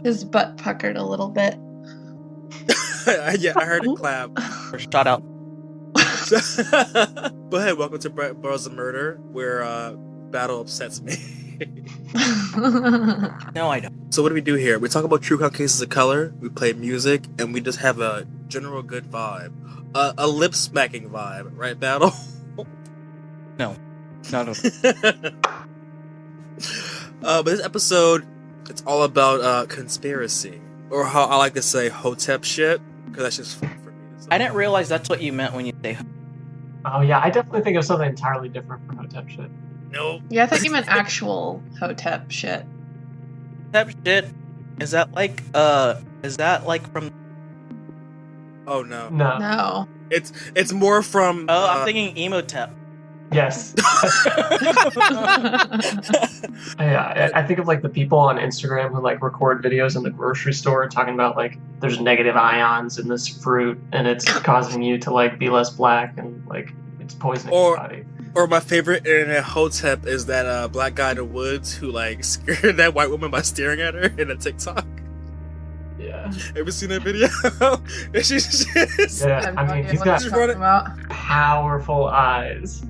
His butt puckered a little bit. Yeah, I heard it clap. Or shout out. But hey, welcome to Bros of Murder, where battle upsets me. No, I don't. So what do we do here? We talk about true crime cases of color, we play music, and we just have a general good vibe. A lip-smacking vibe, right, Battle? No. No. But this episode, it's all about conspiracy. Or how I like to say, Hotep shit, because that's just fun for me. I didn't realize that's what you meant when you say. Oh yeah, I definitely think of something entirely different from Hotep shit. Nope. Yeah, I thought you meant actual Hotep shit. That shit. Is that like from? Oh no. No. It's more from. Oh, I'm thinking Emotep. Yes. Yeah, I think of like the people on Instagram who like record videos in the grocery store talking about like there's negative ions in this fruit and it's causing you to like be less black and like it's poisoning your body. Or my favorite internet Hotep is that black guy in the woods who like scared that white woman by staring at her in a TikTok. Yeah. Ever seen that video? Yeah, I mean he's got powerful eyes.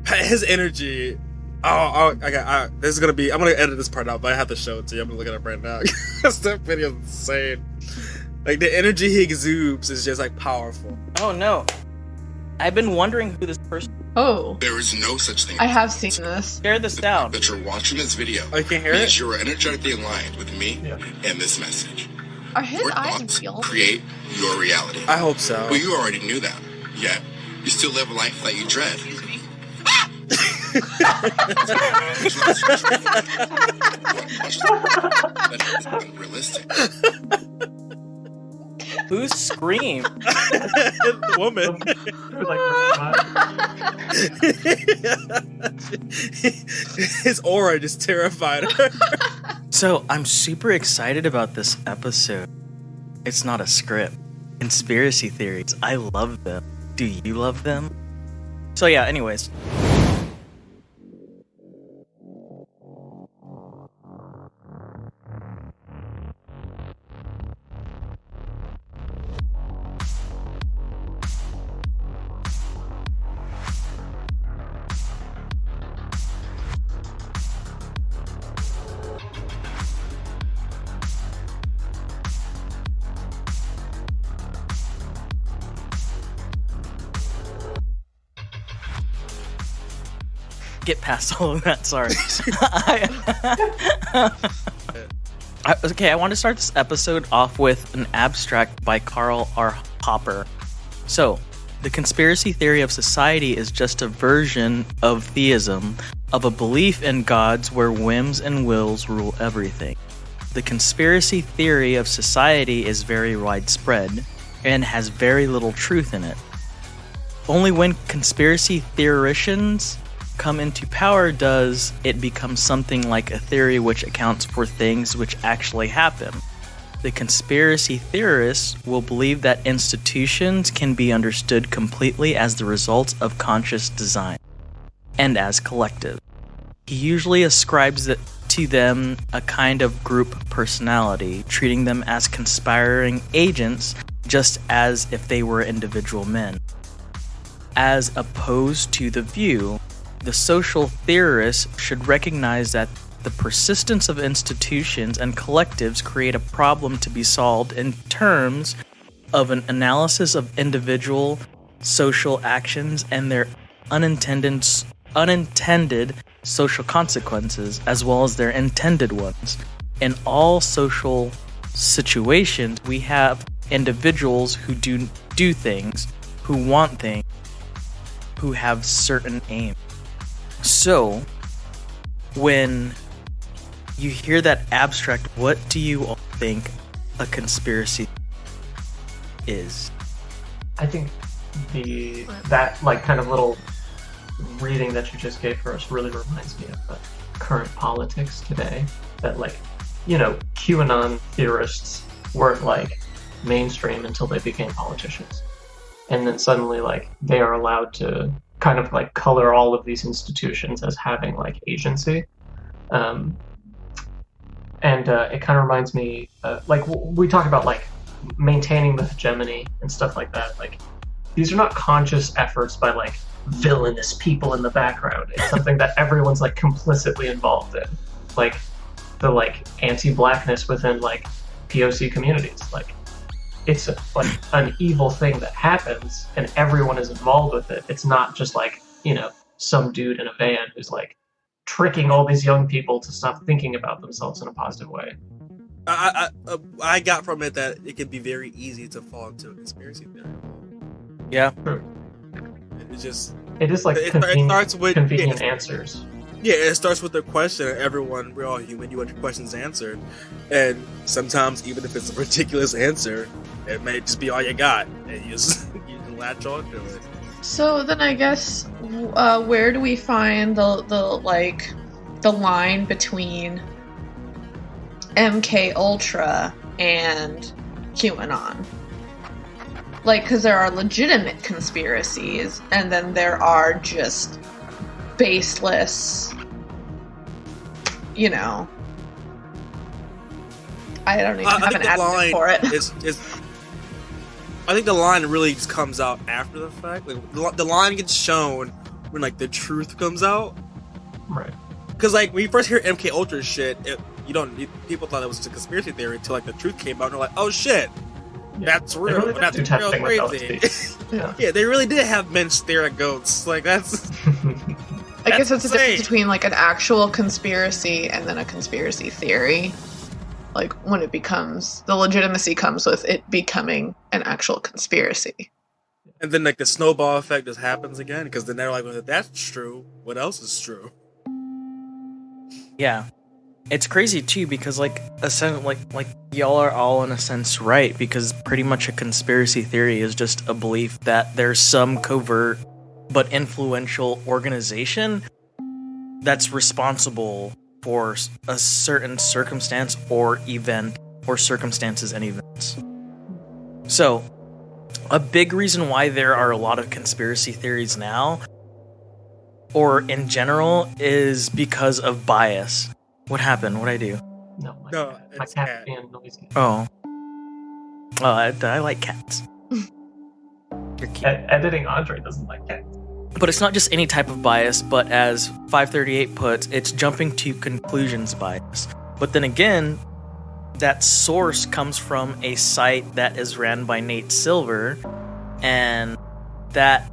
His energy. I'm gonna edit this part out, but I have to show it to you. I'm gonna look it up right now because that video is insane. Like the energy he exudes is just like powerful. Oh no, I've been wondering who this person. Oh. There is no such thing. I have seen this. Share this down. That you're watching this video. Oh, you can't hear it? You are energetically aligned with me and this message. Are his Your eyes thoughts real? create your reality. I hope so. Well, you already knew that. Yet, you still live a life that you dread. That is unrealistic. Who screamed? The woman. His aura just terrified her. So I'm super excited about this episode. It's not a script. Conspiracy theories. I love them. Do you love them? So yeah, anyways. Get past all of that, sorry. I want to start this episode off with an abstract by Karl R. Popper. So, the conspiracy theory of society is just a version of theism, of a belief in gods where whims and wills rule everything. The conspiracy theory of society is very widespread and has very little truth in it. Only when conspiracy theorists come into power does it become something like a theory which accounts for things which actually happen. The conspiracy theorists will believe that institutions can be understood completely as the result of conscious design and as collective. He usually ascribes to them a kind of group personality, treating them as conspiring agents just as if they were individual men. As opposed to the view, the social theorists should recognize that the persistence of institutions and collectives create a problem to be solved in terms of an analysis of individual social actions and their unintended social consequences, as well as their intended ones. In all social situations, we have individuals who do things, who want things, who have certain aims. So, when you hear that abstract, what do you all think a conspiracy is? I think that like kind of little reading that you just gave for us really reminds me of the current politics today. That like, you know, QAnon theorists weren't like mainstream until they became politicians. And then suddenly like they are allowed to kind of like color all of these institutions as having like agency. And it kind of reminds me, like we talk about like maintaining the hegemony and stuff like that. Like these are not conscious efforts by like villainous people in the background. It's something that everyone's like complicitly involved in. Like the like anti-blackness within like POC communities. Like it's like an evil thing that happens and everyone is involved with it. It's not just like, you know, some dude in a van who's like tricking all these young people to stop thinking about themselves in a positive way. I got from it that it can be very easy to fall into a conspiracy theory. Yeah. It is like it starts with convenient answers. Yeah, it starts with a question. Everyone, we're all human. You want your questions answered, and sometimes even if it's a ridiculous answer, it may just be all you got, and you just latch onto it. So then I guess where do we find the line between MK Ultra and QAnon? Like, because there are legitimate conspiracies, and then there are just baseless, you know. I don't even have an advocate for it. I think the line really just comes out after the fact. Like, the line gets shown when like the truth comes out, right? Because like when you first hear MK Ultra shit, people thought it was just a conspiracy theory until like the truth came out, and they're like, oh shit. Yeah. That's real. Really that's real crazy. Yeah, they really did have men stare at goats. Like that's. I guess it's a difference between like an actual conspiracy and then a conspiracy theory. Like when it becomes the legitimacy comes with it becoming an actual conspiracy. And then like the snowball effect just happens again because then they're like, well, if that's true, what else is true? Yeah. It's crazy too because like y'all are all in a sense right, because pretty much a conspiracy theory is just a belief that there's some covert but influential organization that's responsible for a certain circumstance or event or circumstances and events. So a big reason why there are a lot of conspiracy theories now or in general is because of bias. What happened? What'd I do? No, my cat's being noisy. Oh, I like cats. You're cute. Editing Andre doesn't like cats. But it's not just any type of bias, but as 538 puts, it's jumping to conclusions bias. But then again, that source comes from a site that is ran by Nate Silver, and that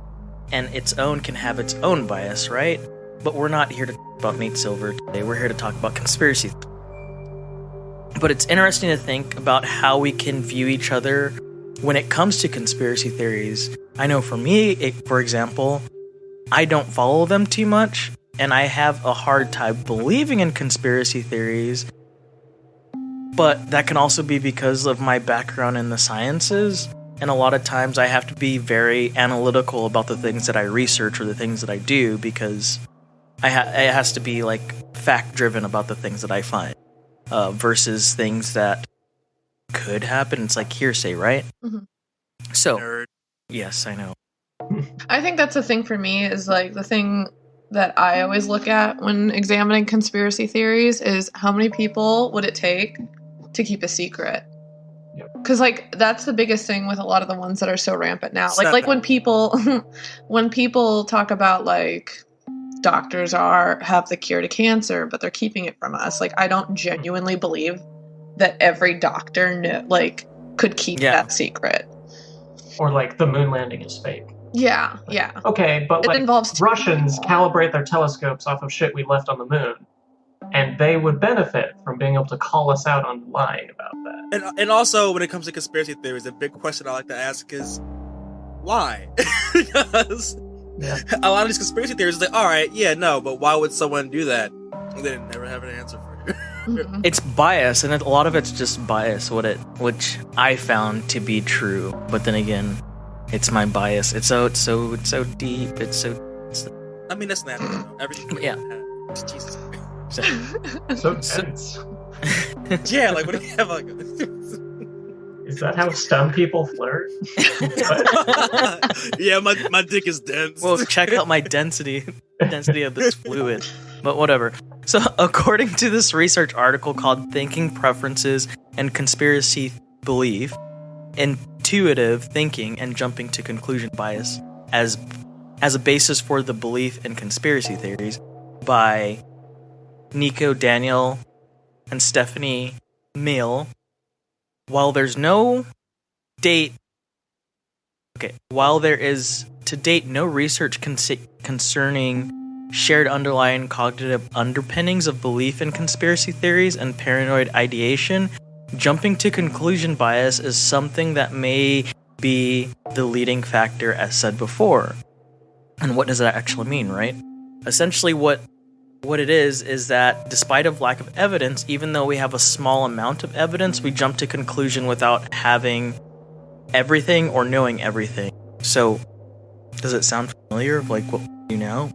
and its own can have its own bias, right? But we're not here to talk about Nate Silver today. We're here to talk about conspiracy. But it's interesting to think about how we can view each other when it comes to conspiracy theories. I know for me, for example, I don't follow them too much, and I have a hard time believing in conspiracy theories. But that can also be because of my background in the sciences, and a lot of times I have to be very analytical about the things that I research or the things that I do, because it has to be like fact-driven about the things that I find, versus things that could happen. It's like hearsay, right? Mm-hmm. So, Nerd. yes, I know. I think that's the thing for me is like the thing that I always look at when examining conspiracy theories is how many people would it take to keep a secret? Because like that's the biggest thing with a lot of the ones that are so rampant now. Like when people talk about like doctors have the cure to cancer, but they're keeping it from us. Like I don't genuinely believe that every doctor could keep that secret. Or like the moon landing is fake. Yeah. Okay, but it involves Russians calibrate their telescopes off of shit we left on the moon, and they would benefit from being able to call us out on lying about that. And also, when it comes to conspiracy theories, a big question I like to ask is, why? Because a lot of these conspiracy theories are like, all right, yeah, no, but why would someone do that? And they never have an answer for you. Mm-hmm. It's bias, and a lot of it's just bias, which I found to be true. But then again, it's my bias. It's so deep. It's so. I mean, that's natural. Everything. Yeah. Jesus. So tense. Yeah, like what do you have like? Is that how STEM people flirt? Yeah, my dick is dense. Well, check out my density of this fluid. But whatever. So, according to this research article called Thinking Preferences and Conspiracy Belief, Intuitive Thinking and Jumping to Conclusion Bias as a basis for the belief in conspiracy theories by Nico Daniel and Stephanie Mill, while there is to date no research concerning shared underlying cognitive underpinnings of belief in conspiracy theories and paranoid ideation, jumping to conclusion bias is something that may be the leading factor, as said before. And what does that actually mean, right? Essentially what it is that despite of lack of evidence, even though we have a small amount of evidence, we jump to conclusion without having everything or knowing everything. So, does it sound familiar? Like what you know?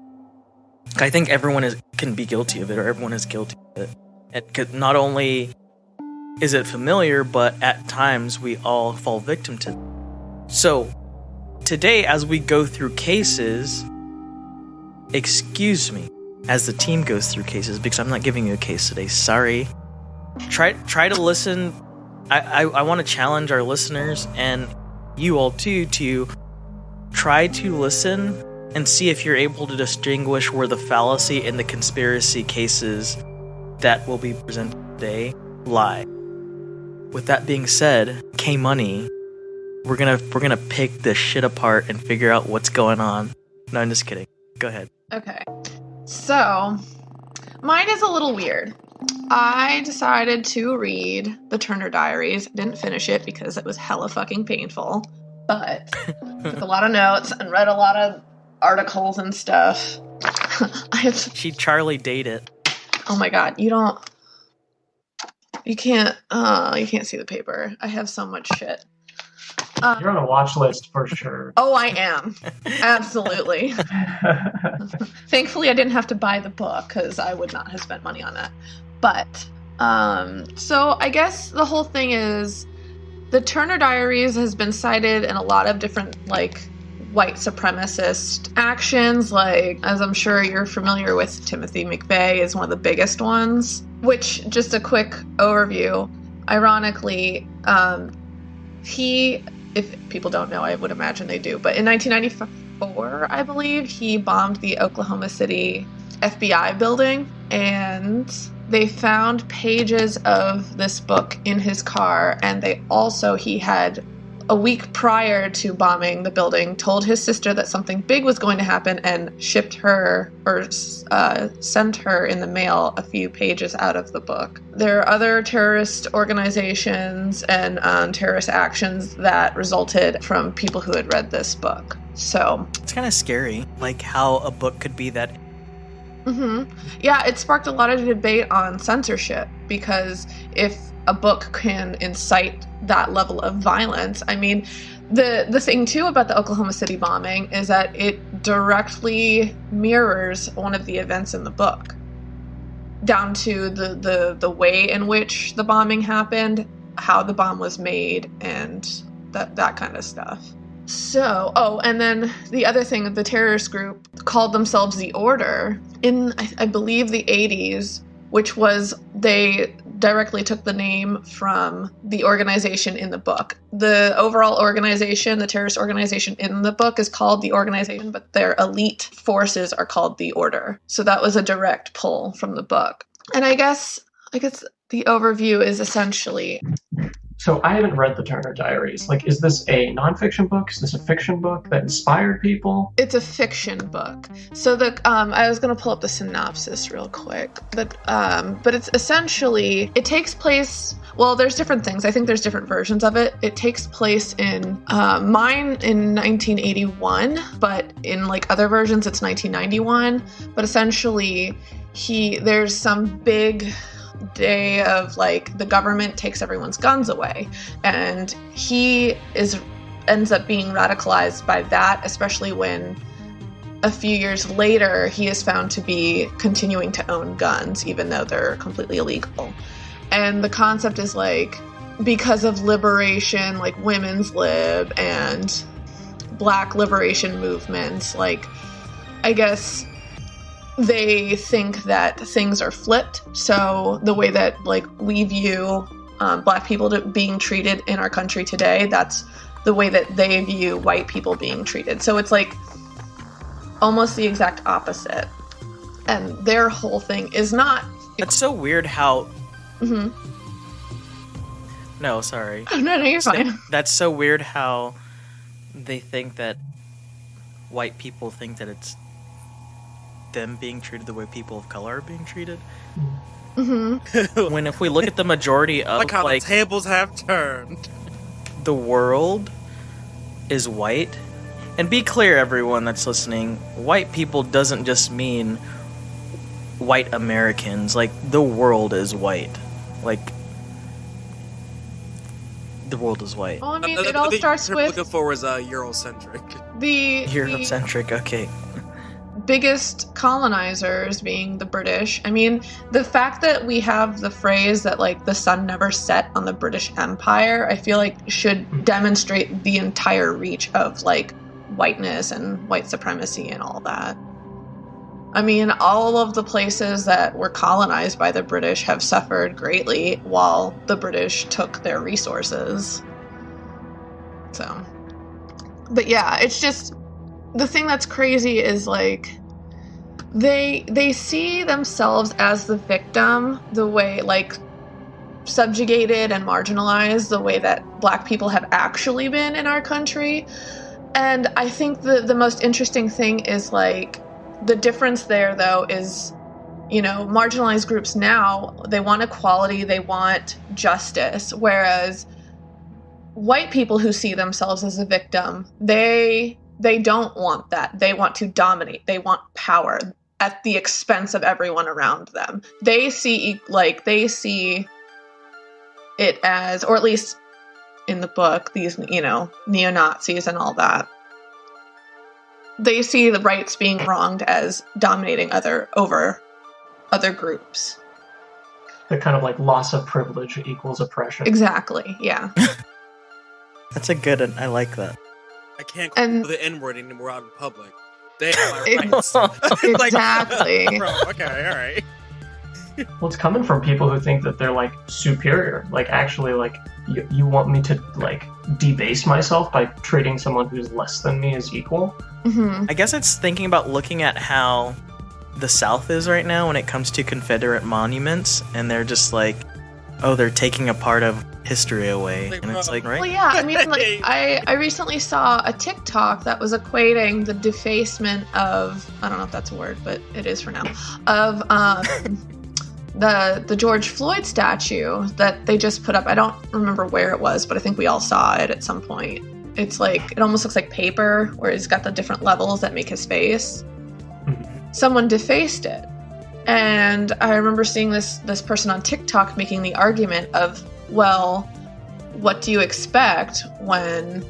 I think everyone can be guilty of it, or everyone is guilty of it. Not only is it familiar, but at times we all fall victim to it. So, today, as we go through cases, excuse me, as the team goes through cases, because I'm not giving you a case today, sorry. Try to listen. I want to challenge our listeners and you all too to try to listen and see if you're able to distinguish where the fallacy in the conspiracy cases that will be presented today lie. With that being said, K-Money, we're gonna pick this shit apart and figure out what's going on. No, I'm just kidding. Go ahead. Okay. So, mine is a little weird. I decided to read the Turner Diaries. Didn't finish it because it was hella fucking painful. But took a lot of notes and read a lot of articles and stuff. She Charlie dated. Oh my god, you can't see the paper. I have so much shit. You're on a watch list for sure. Oh, I am. Absolutely. Thankfully, I didn't have to buy the book because I would not have spent money on that. But, so I guess the whole thing is the Turner Diaries has been cited in a lot of different, like, white supremacist actions. Like, as I'm sure you're familiar with, Timothy McVeigh is one of the biggest ones. Which, just a quick overview, ironically, if people don't know, I would imagine they do, but in 1994, I believe, he bombed the Oklahoma City FBI building, and they found pages of this book in his car, and he had, a week prior to bombing the building, told his sister that something big was going to happen and shipped her, or sent her in the mail a few pages out of the book. There are other terrorist organizations and terrorist actions that resulted from people who had read this book. So it's kind of scary, like how a book could be that. Mm-hmm. Yeah, it sparked a lot of debate on censorship, because if a book can incite that level of violence, I mean, the thing too about the Oklahoma City bombing is that it directly mirrors one of the events in the book, down to the way in which the bombing happened, how the bomb was made, and that kind of stuff. So, and then the other thing, the terrorist group called themselves the Order in, I believe, the 80s, which was, they directly took the name from the organization in the book. The overall organization, the terrorist organization in the book, is called the Organization, but their elite forces are called the Order. So that was a direct pull from the book. And I guess the overview is essentially... So I haven't read the Turner Diaries. Like, is this a nonfiction book? Is this a fiction book that inspired people? It's a fiction book. So I was going to pull up the synopsis real quick. But it's essentially, it takes place, well, there's different things. I think there's different versions of it. It takes place in, mine in 1981, but in like other versions it's 1991. But essentially, there's some big day of, like, the government takes everyone's guns away, and he ends up being radicalized by that, especially when a few years later he is found to be continuing to own guns even though they're completely illegal. And the concept is, like, because of liberation, like women's lib and black liberation movements, like, I guess they think that things are flipped. So the way that like we view Black people being treated in our country today, that's the way that they view white people being treated. So it's like almost the exact opposite. And their whole thing is not... It's so weird how... Mm-hmm. No, sorry. No, you're fine. That's so weird how they think that white people think that it's them being treated the way people of color are being treated. Mm-hmm. When if we look at the majority of Look how the tables have turned. The world is white. And be clear, everyone that's listening, white people doesn't just mean white Americans. Like, the world is white. Like, the world is white. Well, I mean, it all starts with... looking for is Eurocentric. The Eurocentric, okay. biggest colonizers being the British. I mean, the fact that we have the phrase that like the sun never set on the British Empire, I feel like should demonstrate the entire reach of like whiteness and white supremacy and all that. I mean, all of the places that were colonized by the British have suffered greatly while the British took their resources. So, but yeah, it's just, the thing that's crazy is like, they see themselves as the victim, the way, like, subjugated and marginalized, the way that Black people have actually been in our country. And I think the most interesting thing is like, the difference there, though, is, you know, marginalized groups now, they want equality, they want justice, whereas white people who see themselves as a victim, they don't want that. They want to dominate. They want power at the expense of everyone around them. They see it as, or at least in the book, these, you know, neo-Nazis and all that, they see the rights being wronged as dominating over other groups. The kind of like loss of privilege equals oppression. Exactly, yeah. That's a good one. I like that. I can't call the N-word anymore out in public. They have my rights. Exactly. Bro, okay, alright. Well, it's coming from people who think that they're like superior. Like, actually, like, you want me to like debase myself by treating someone who's less than me as equal? Mm-hmm. I guess it's thinking about looking at how the South is right now when it comes to Confederate monuments, and they're just like, oh, they're taking a part of history away. And it's like, right? Well, yeah, I mean, like, I recently saw a TikTok that was equating the defacement of, I don't know if that's a word, but it is for now, of the George Floyd statue that they just put up. I don't remember where it was, but I think we all saw it at some point. It's like, it almost looks like paper, where he's got the different levels that make his face. Someone defaced it. And I remember seeing this person on TikTok making the argument of, well, what do you expect when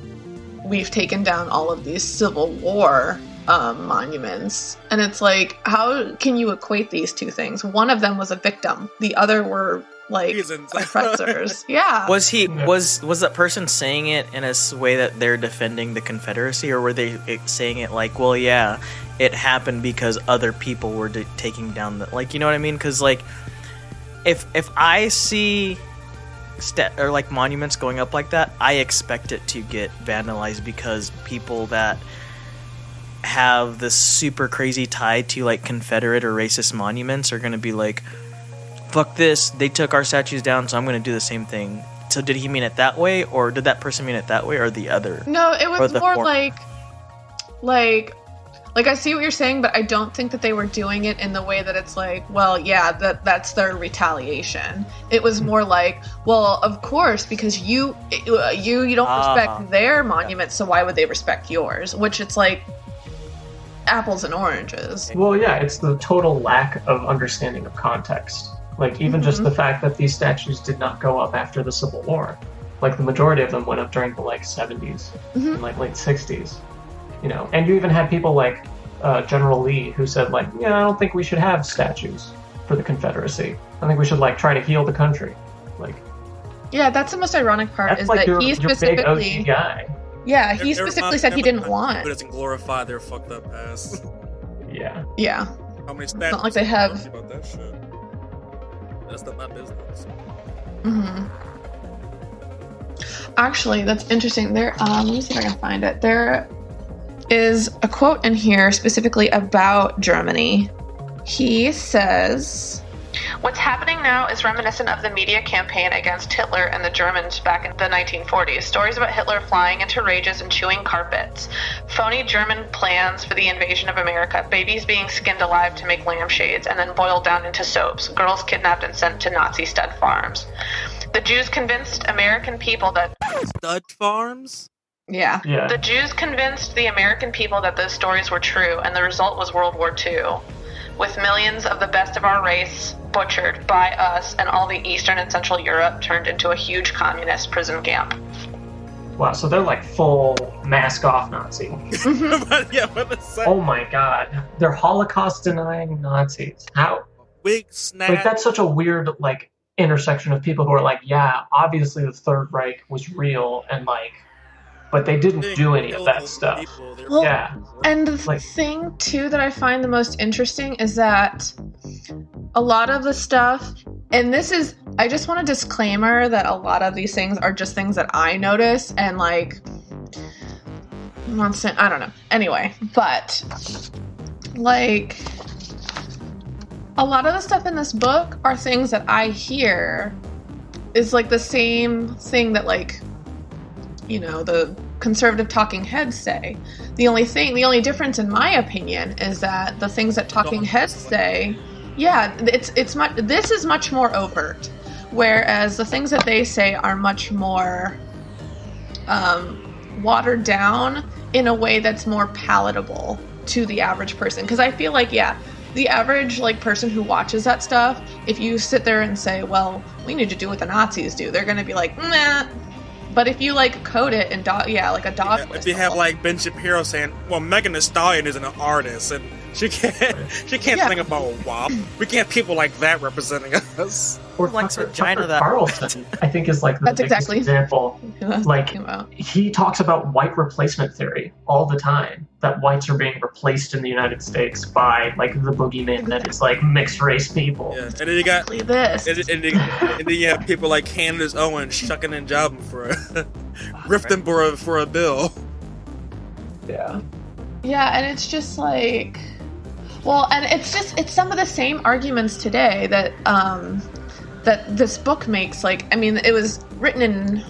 we've taken down all of these Civil War monuments? And it's like, how can you equate these two things? One of them was a victim. The other were like oppressors. Yeah. Was that person saying it in a way that they're defending the Confederacy, or were they saying it like, well, yeah, it happened because other people were taking down the, like, you know what I mean? Because like, if I see or like monuments going up like that, I expect it to get vandalized because people that have this super crazy tie to like Confederate or racist monuments are going to be like, fuck this, they took our statues down, so I'm going to do the same thing. So did he mean it that way, or did that person mean it that way, or the other? No, it was more like I see what you're saying, but I don't think that they were doing it in the way that it's like, well, yeah, that's their retaliation. It was more like, well, of course, because you don't respect their monument, so why would they respect yours? Which it's like apples and oranges. Well, yeah, it's the total lack of understanding of context. Like, even just the fact that these statues did not go up after the Civil War. Like, the majority of them went up during the, like, 70s and, like, late 60s. You know, and you even had people like General Lee who said, like, yeah, I don't think we should have statues for the Confederacy. I think we should, like, try to heal the country. Like, yeah, that's the most ironic part, is like that he specifically... big OG guy. Yeah, he specifically said he didn't want... Who doesn't glorify their fucked up past. Yeah. Yeah. How many stats? It's not like they have. About that shit. That's not my business. Mm-hmm. Actually, that's interesting. There, let me see if I can find it. There is a quote in here specifically about Germany. He says, "What's happening now is reminiscent of the media campaign against Hitler and the Germans back in the 1940s. Stories about Hitler flying into rages and chewing carpets. Phony German plans for the invasion of America. Babies being skinned alive to make lampshades and then boiled down into soaps. Girls kidnapped and sent to Nazi stud farms. The Jews convinced American people that..." Stud farms? Yeah. The Jews convinced the American people that those stories were true, and the result was World War II. With millions of the best of our race butchered by us, and all the Eastern and Central Europe turned into a huge communist prison camp. Wow, so they're like full mask-off Nazi. Oh my god. They're Holocaust-denying Nazis. How? Big snap. Like, that's such a weird, like, intersection of people who are like, yeah, obviously the Third Reich was real, and like, but they didn't do any of that stuff. Well, yeah. And the thing, too, that I find the most interesting is that a lot of the stuff, and this is, I just want a disclaimer that a lot of these things are just things that I notice, and like, I don't know. Anyway, but like, a lot of the stuff in this book are things that I hear is like the same thing that, like, you know, the conservative talking heads say. The only difference in my opinion is that the things that talking heads say, yeah, it's much, this is much more overt, whereas the things that they say are much more watered down in a way that's more palatable to the average person. Because I feel like, yeah, the average like person who watches that stuff, if you sit there and say, well, we need to do what the Nazis do, they're gonna be like, nah. But if you like code it and like a dog whistle. If you have like Ben Shapiro saying, well, Megan Thee Stallion isn't an artist and she can't sing about WAP. We can't have people like that representing us. Or Tucker Carlson, I think, is like the That's biggest exactly example. Like, he talks about white replacement theory all the time, that whites are being replaced in the United States by like the boogeyman that is like mixed race people. Yeah. And then you got this. And then you have people like Candace Owens shucking and jobbing for rifting for a bill. Yeah. Yeah, and it's just like, well, and it's some of the same arguments today that that this book makes. Like, I mean, it was written in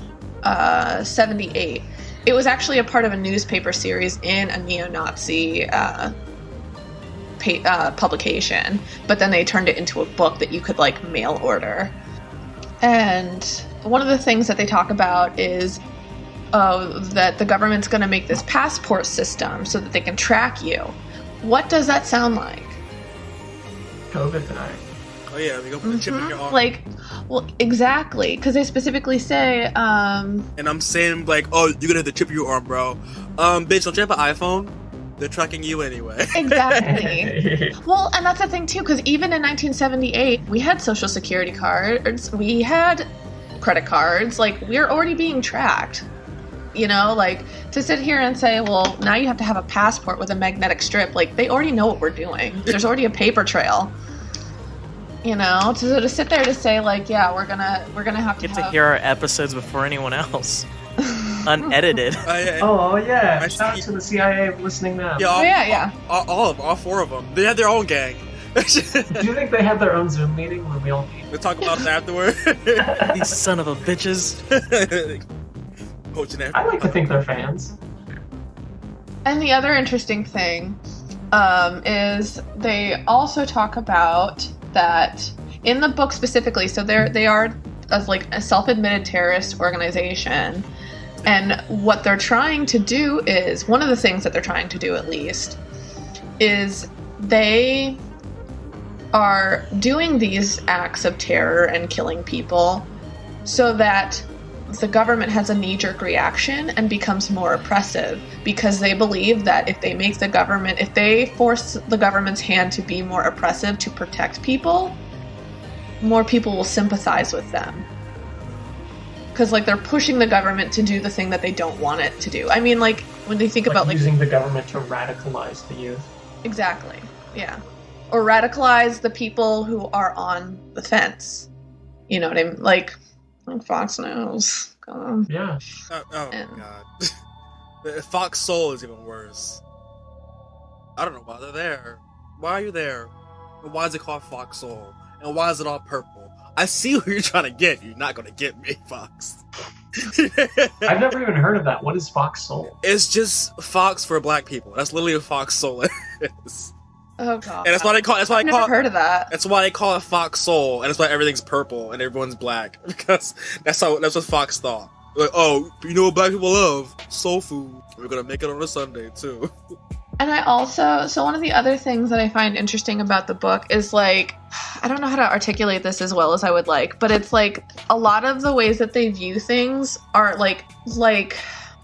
78. It was actually a part of a newspaper series in a neo-Nazi publication, but then they turned it into a book that you could like mail order. And one of the things that they talk about is that the government's going to make this passport system so that they can track you. What does that sound like? COVID tonight. Oh yeah, they go put the chip in your arm. Like, well, exactly, because they specifically say. And I'm saying like, oh, you're gonna have the chip in your arm, bro. Bitch, don't you have an iPhone? They're tracking you anyway. Exactly. Well, and that's the thing too, because even in 1978, we had Social Security cards, we had credit cards. Like, we're already being tracked. You know, like, to sit here and say, well, now you have to have a passport with a magnetic strip. Like, they already know what we're doing. There's already a paper trail. You know, to sit there to say, like, yeah, we're gonna have to get to hear our episodes before anyone else, unedited. Oh yeah! Shout out to the CIA listening now. Yeah, all four of them. They had their own gang. Do you think they have their own Zoom meeting where we all meet? We talk about it afterward. These son of a bitches. I like to think they're fans. And the other interesting thing is they also talk about that in the book specifically. So they are as like a self-admitted terrorist organization, and what they're trying to do is, one of the things that they're trying to do at least, is they are doing these acts of terror and killing people so that the government has a knee-jerk reaction and becomes more oppressive, because they believe that if they force the government's hand to be more oppressive to protect people, more people will sympathize with them. Because, like, they're pushing the government to do the thing that they don't want it to do. I mean, like, when they think about, like, using the government to radicalize the youth. Exactly. Yeah. or radicalize the people who are on the fence. You know what I mean? Like Fox News. Yeah. Oh my god. The Fox Soul is even worse. I don't know why they're there. Why are you there? And why is it called Fox Soul? And why is it all purple? I see what you're trying to get. You're not going to get me, Fox. I've never even heard of that. What is Fox Soul? It's just Fox for black people. That's literally what Fox Soul is. Oh god. And that's why they call. I've never heard of that. That's why they call it Fox Soul, and that's why everything's purple and everyone's black, because that's what Fox thought. Like, oh, you know what black people love? Soul food. We're gonna make it on a Sunday too. And so one of the other things that I find interesting about the book is like, I don't know how to articulate this as well as I would like, but it's like a lot of the ways that they view things are like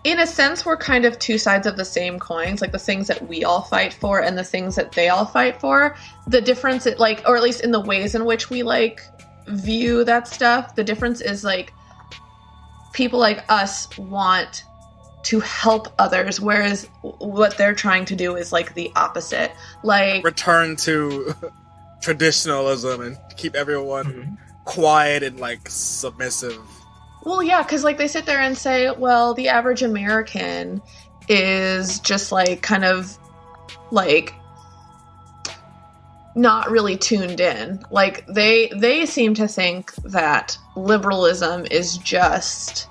in a sense we're kind of two sides of the same coins, like the things that we all fight for and the things that they all fight for. The difference, like, or at least in the ways in which we like view that stuff, the difference is like people like us want to help others, whereas what they're trying to do is like the opposite. Like return to traditionalism and keep everyone quiet and like submissive. Well, yeah, because like they sit there and say, well, the average American is just like kind of like not really tuned in. Like they seem to think that liberalism is just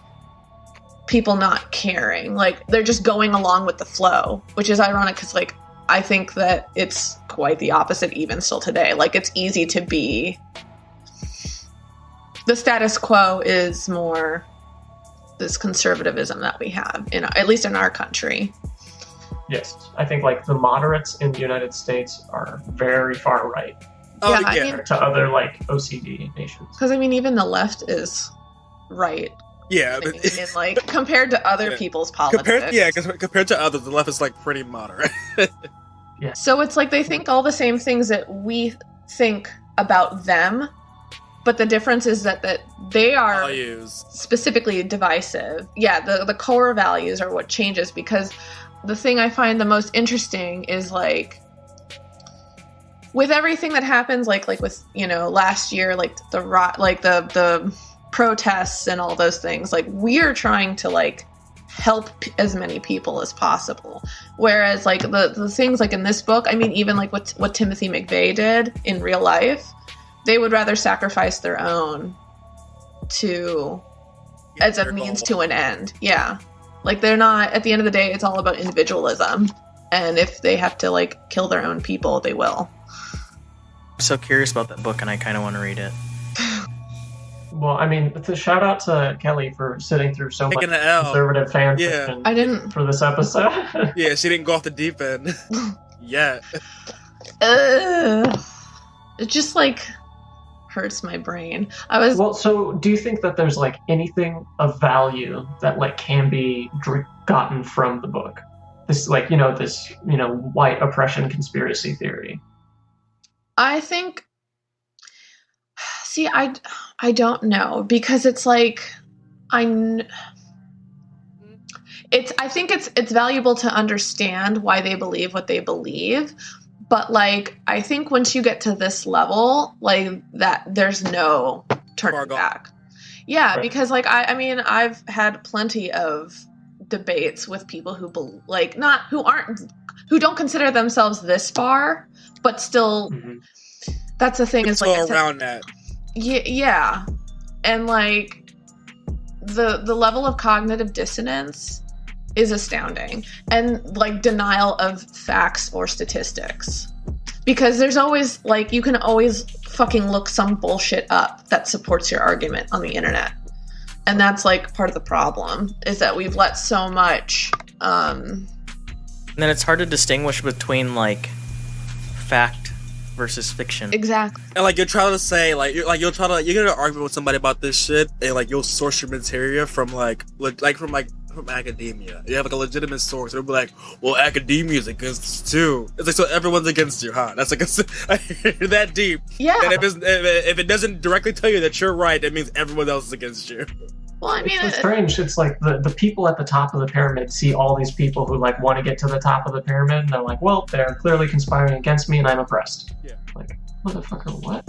people not caring. Like they're just going along with the flow, which is ironic because like I think that it's quite the opposite even still today. Like it's easy to be, the status quo is more this conservatism that we have in, at least in our country. Yes, I think like the moderates in the United States are very far right. Oh, Yeah, I mean, to other like OCD nations. because I mean even the left is right. Yeah, I mean, like compared to other people's politics. compared to others, the left is like pretty moderate. So it's like they think all the same things that we think about them, but the difference is that they are Values. specifically divisive. Yeah, the core values are what changes, because the thing I find the most interesting is like with everything that happens, like with, you know, last year, like the protests and all those things, like we are trying to like help as many people as possible, whereas like the things like in this book, I mean even like what Timothy McVeigh did in real life, they would rather sacrifice their own to as a means to an end. Yeah, like they're not, at the end of the day it's all about individualism, and if they have to like kill their own people, they will. I'm so curious about that book and I kind of want to read it. Well, I mean, to shout out to Kelly for sitting through so much conservative fan fiction. I didn't for this episode. Yeah, she didn't go off the deep end yet. It just like hurts my brain. Well, so do you think that there's like anything of value that like can be gotten from the book? This like, this white oppression conspiracy theory. I think. See, I don't know, because it's like I think it's valuable to understand why they believe what they believe, but like I think once you get to this level, like that, there's no turning back. Yeah, right. Because like I mean I've had plenty of debates with people who who don't consider themselves this far, but still. That's the thing. Is like around that. Yeah, and like the level of cognitive dissonance is astounding, and like denial of facts or statistics, because there's always like you can always fucking look some bullshit up that supports your argument on the internet, and that's like part of the problem, is that we've let so much and then it's hard to distinguish between like fact versus fiction. Exactly. And like you're trying to say you're gonna argue with somebody about this shit, and like you'll source your material from from academia. You have like a legitimate source. It'll be like, well, academia is against us too. It's like, so everyone's against you, huh? That's like you're that deep. Yeah. And if it doesn't directly tell you that you're right, it means everyone else is against you. Well, I mean, it's strange. It's like the people at the top of the pyramid see all these people who like want to get to the top of the pyramid, and they're like, well, they're clearly conspiring against me, and I'm oppressed. Yeah. Like, motherfucker, what?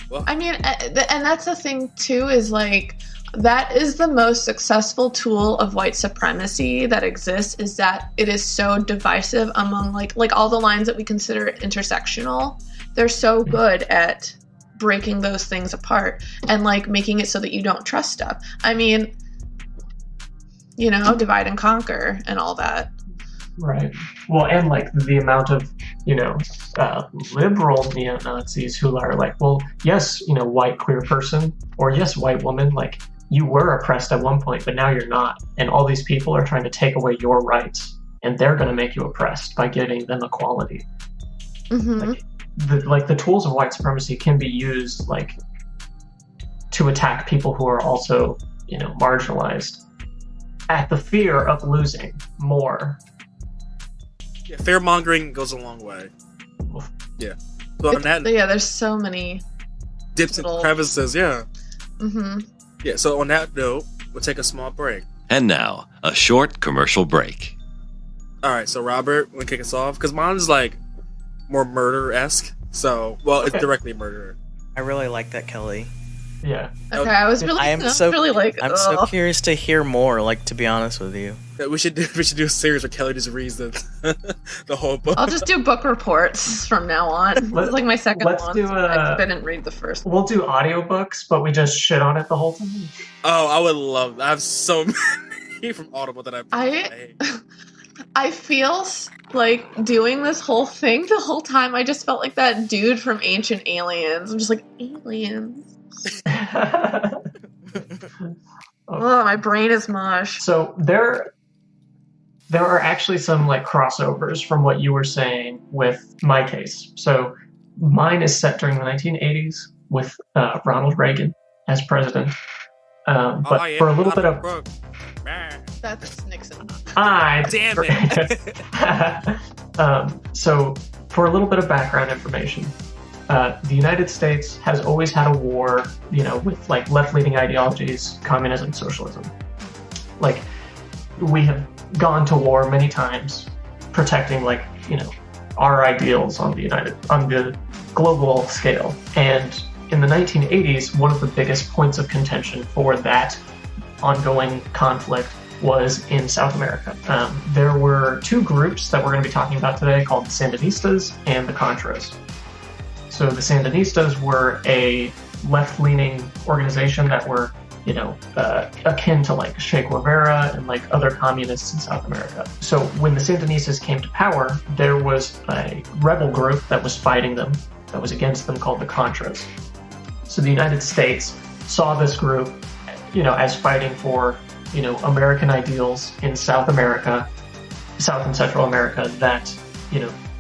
Well, I mean, and that's the thing too, is like, that is the most successful tool of white supremacy that exists, is that it is so divisive among like all the lines that we consider intersectional. They're so good at breaking those things apart and like making it so that you don't trust stuff. I mean, divide and conquer and all that. Right. Well, and like the amount of, liberal neo-Nazis who are like, well, yes, white queer person, or yes, white woman, like, you were oppressed at one point, but now you're not. And all these people are trying to take away your rights, and they're going to make you oppressed by giving them equality. Mm-hmm. The tools of white supremacy can be used like to attack people who are also, marginalized at the fear of losing more. Yeah, fear mongering goes a long way. Yeah. So on that, there's so many dips and crevices. Yeah. Mm-hmm. Yeah. So on that note, we'll take a small break. And now a short commercial break. All right. So Robert, want to kick us off? Because mine's like more murder-esque. So, well, it's directly murder. I really like that, Kelly. Yeah. Okay, I'm so curious to hear more. Like, to be honest with you, we should do a series where Kelly just reads the whole book. I'll just do book reports from now on. It's like my second one. I didn't read the first one. We'll do audiobooks, but we just shit on it the whole time. Oh, I would love that. I have so many from Audible that I feel like doing this whole thing the whole time. I just felt like that dude from Ancient Aliens. I'm just like, aliens. Oh, my brain is mush. So there are actually some like crossovers from what you were saying with my case. So mine is set during the 1980s with Ronald Reagan as president. But for a little bit of... That's Nixon. Damn it. So for a little bit of background information, the United States has always had a war, with like left-leaning ideologies, communism, socialism. Like, we have gone to war many times, protecting like, our ideals on the global scale. And in the 1980s, one of the biggest points of contention for that ongoing conflict was in South America. There were two groups that we're going to be talking about today called the Sandinistas and the Contras. So the Sandinistas were a left-leaning organization that were, akin to like Che Guevara and like other communists in South America. So when the Sandinistas came to power, there was a rebel group that was fighting them, that was against them, called the Contras. So the United States saw this group, as fighting for, American ideals in South America, South and Central America, that,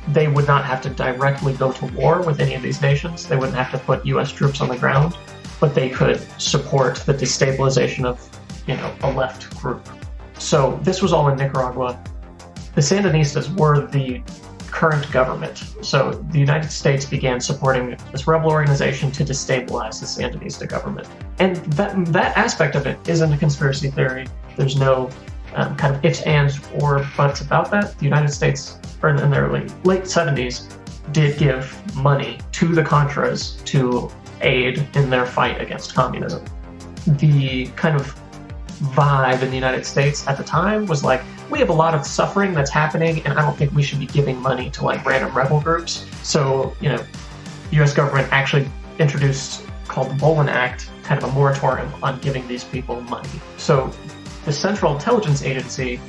they would not have to directly go to war with any of these nations. They wouldn't have to put U.S. troops on the ground, but they could support the destabilization of, a left group. So this was all in Nicaragua. The Sandinistas were the current government. So the United States began supporting this rebel organization to destabilize the Sandinista government. And that aspect of it isn't a conspiracy theory. There's no kind of ifs, ands, or buts about that. The United States, in their late 70s, did give money to the Contras to aid in their fight against communism. The kind of vibe in the United States at the time was like, we have a lot of suffering that's happening, and I don't think we should be giving money to like random rebel groups. So, U.S. government actually introduced, called the Bolin Act, kind of a moratorium on giving these people money. So the Central Intelligence Agency,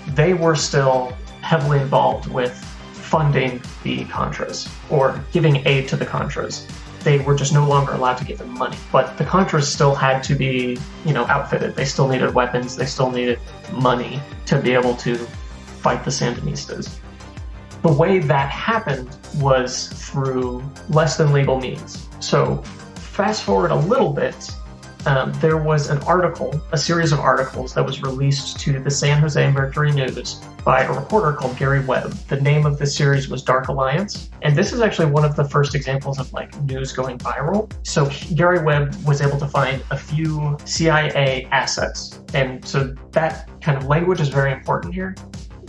they were still heavily involved with funding the Contras or giving aid to the Contras. They were just no longer allowed to give them money. But the Contras still had to be, outfitted. They still needed weapons. They still needed money to be able to fight the Sandinistas. The way that happened was through less than legal means. So fast forward a little bit, there was a series of articles that was released to the San Jose Mercury News by a reporter called Gary Webb. The name of this series was Dark Alliance, and this is actually one of the first examples of like news going viral. So Gary Webb was able to find a few CIA assets, and so that kind of language is very important here.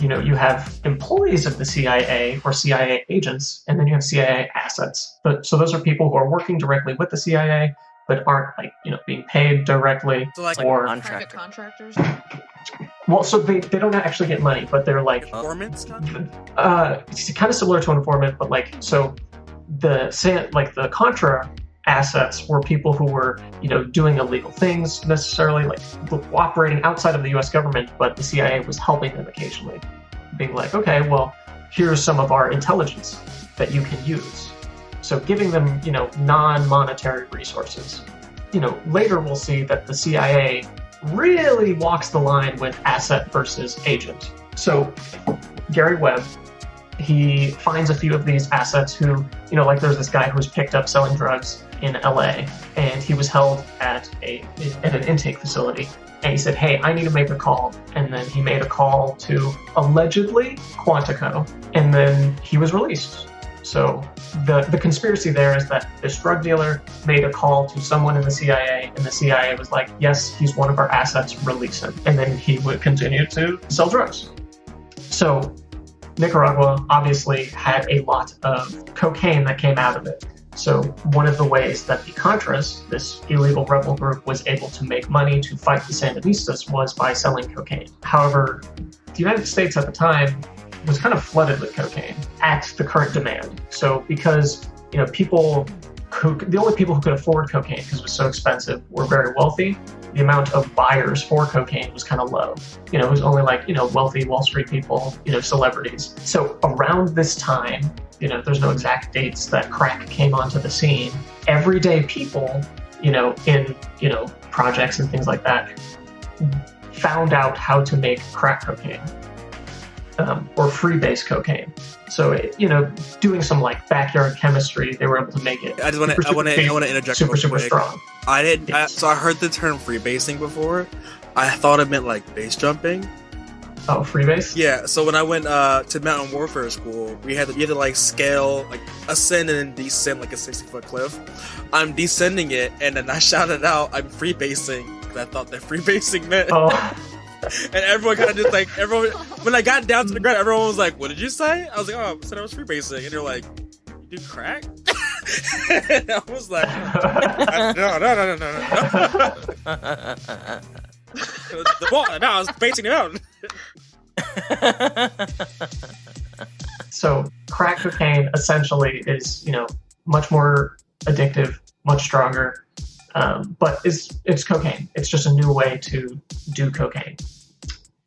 You know, you have employees of the CIA or CIA agents, and then you have CIA assets. So those are people who are working directly with the CIA, but aren't like, you know, being paid directly or private contractors. Well, so they don't actually get money, but they're like Informants? it's kind of similar to an informant, but like so the Contra assets were people who were, you know, doing illegal things necessarily, like operating outside of the U.S. government, but the CIA was helping them occasionally, being like, okay, well, here's some of our intelligence that you can use. So giving them, you know, non-monetary resources. You know, later we'll see that the CIA really walks the line with asset versus agent. So Gary Webb, he finds a few of these assets who, you know, like there's this guy who was picked up selling drugs in LA, and he was held at an intake facility. And he said, hey, I need to make a call. And then he made a call to allegedly Quantico, and then he was released. So the conspiracy there is that this drug dealer made a call to someone in the CIA, and the CIA was like, yes, he's one of our assets, release him. And then he would continue to sell drugs. So Nicaragua obviously had a lot of cocaine that came out of it. So one of the ways that the Contras, this illegal rebel group, was able to make money to fight the Sandinistas was by selling cocaine. However, the United States at the time was kind of flooded with cocaine at the current demand. So because, you know, the only people who could afford cocaine because it was so expensive were very wealthy, the amount of buyers for cocaine was kind of low. You know, it was only like, you know, wealthy Wall Street people, you know, celebrities. So around this time, you know, there's no exact dates that crack came onto the scene. Everyday people, you know, in, you know, projects and things like that, found out how to make crack cocaine. Or freebase cocaine. So, you know, doing some like backyard chemistry, they were able to make it. I want to interject. Super strong. So I heard the term freebasing before. I thought it meant like base jumping. Oh, freebase? Yeah. So when I went to Mountain Warfare School, you had to like scale, like ascend and then descend like a 60-foot cliff. I'm descending it, and then I shouted out, "I'm freebasing," because I thought that freebasing meant. Oh. And everyone kind of just like, when I got down to the ground, everyone was like, what did you say? I was like, oh, I said I was freebasing. And they're like, you do crack? And I was like, no. The ball, no, I was basing it out. So crack cocaine essentially is, you know, much more addictive, much stronger. But it's cocaine. It's just a new way to do cocaine.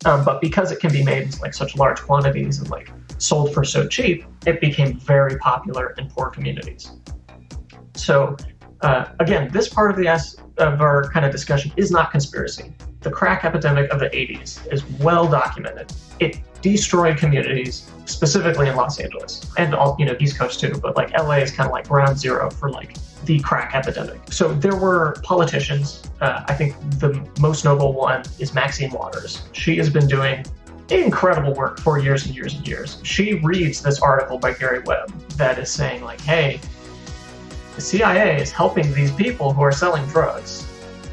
But because it can be made in like such large quantities and like sold for so cheap, it became very popular in poor communities. So again, this part of our kind of discussion is not conspiracy. The crack epidemic of the 80s is well documented. It destroyed communities, specifically in Los Angeles and all, you know, East Coast too. But like LA is kind of like ground zero for like the crack epidemic. So there were politicians. I think the most notable one is Maxine Waters. She has been doing incredible work for years and years and years. She reads this article by Gary Webb that is saying like, hey, the CIA is helping these people who are selling drugs.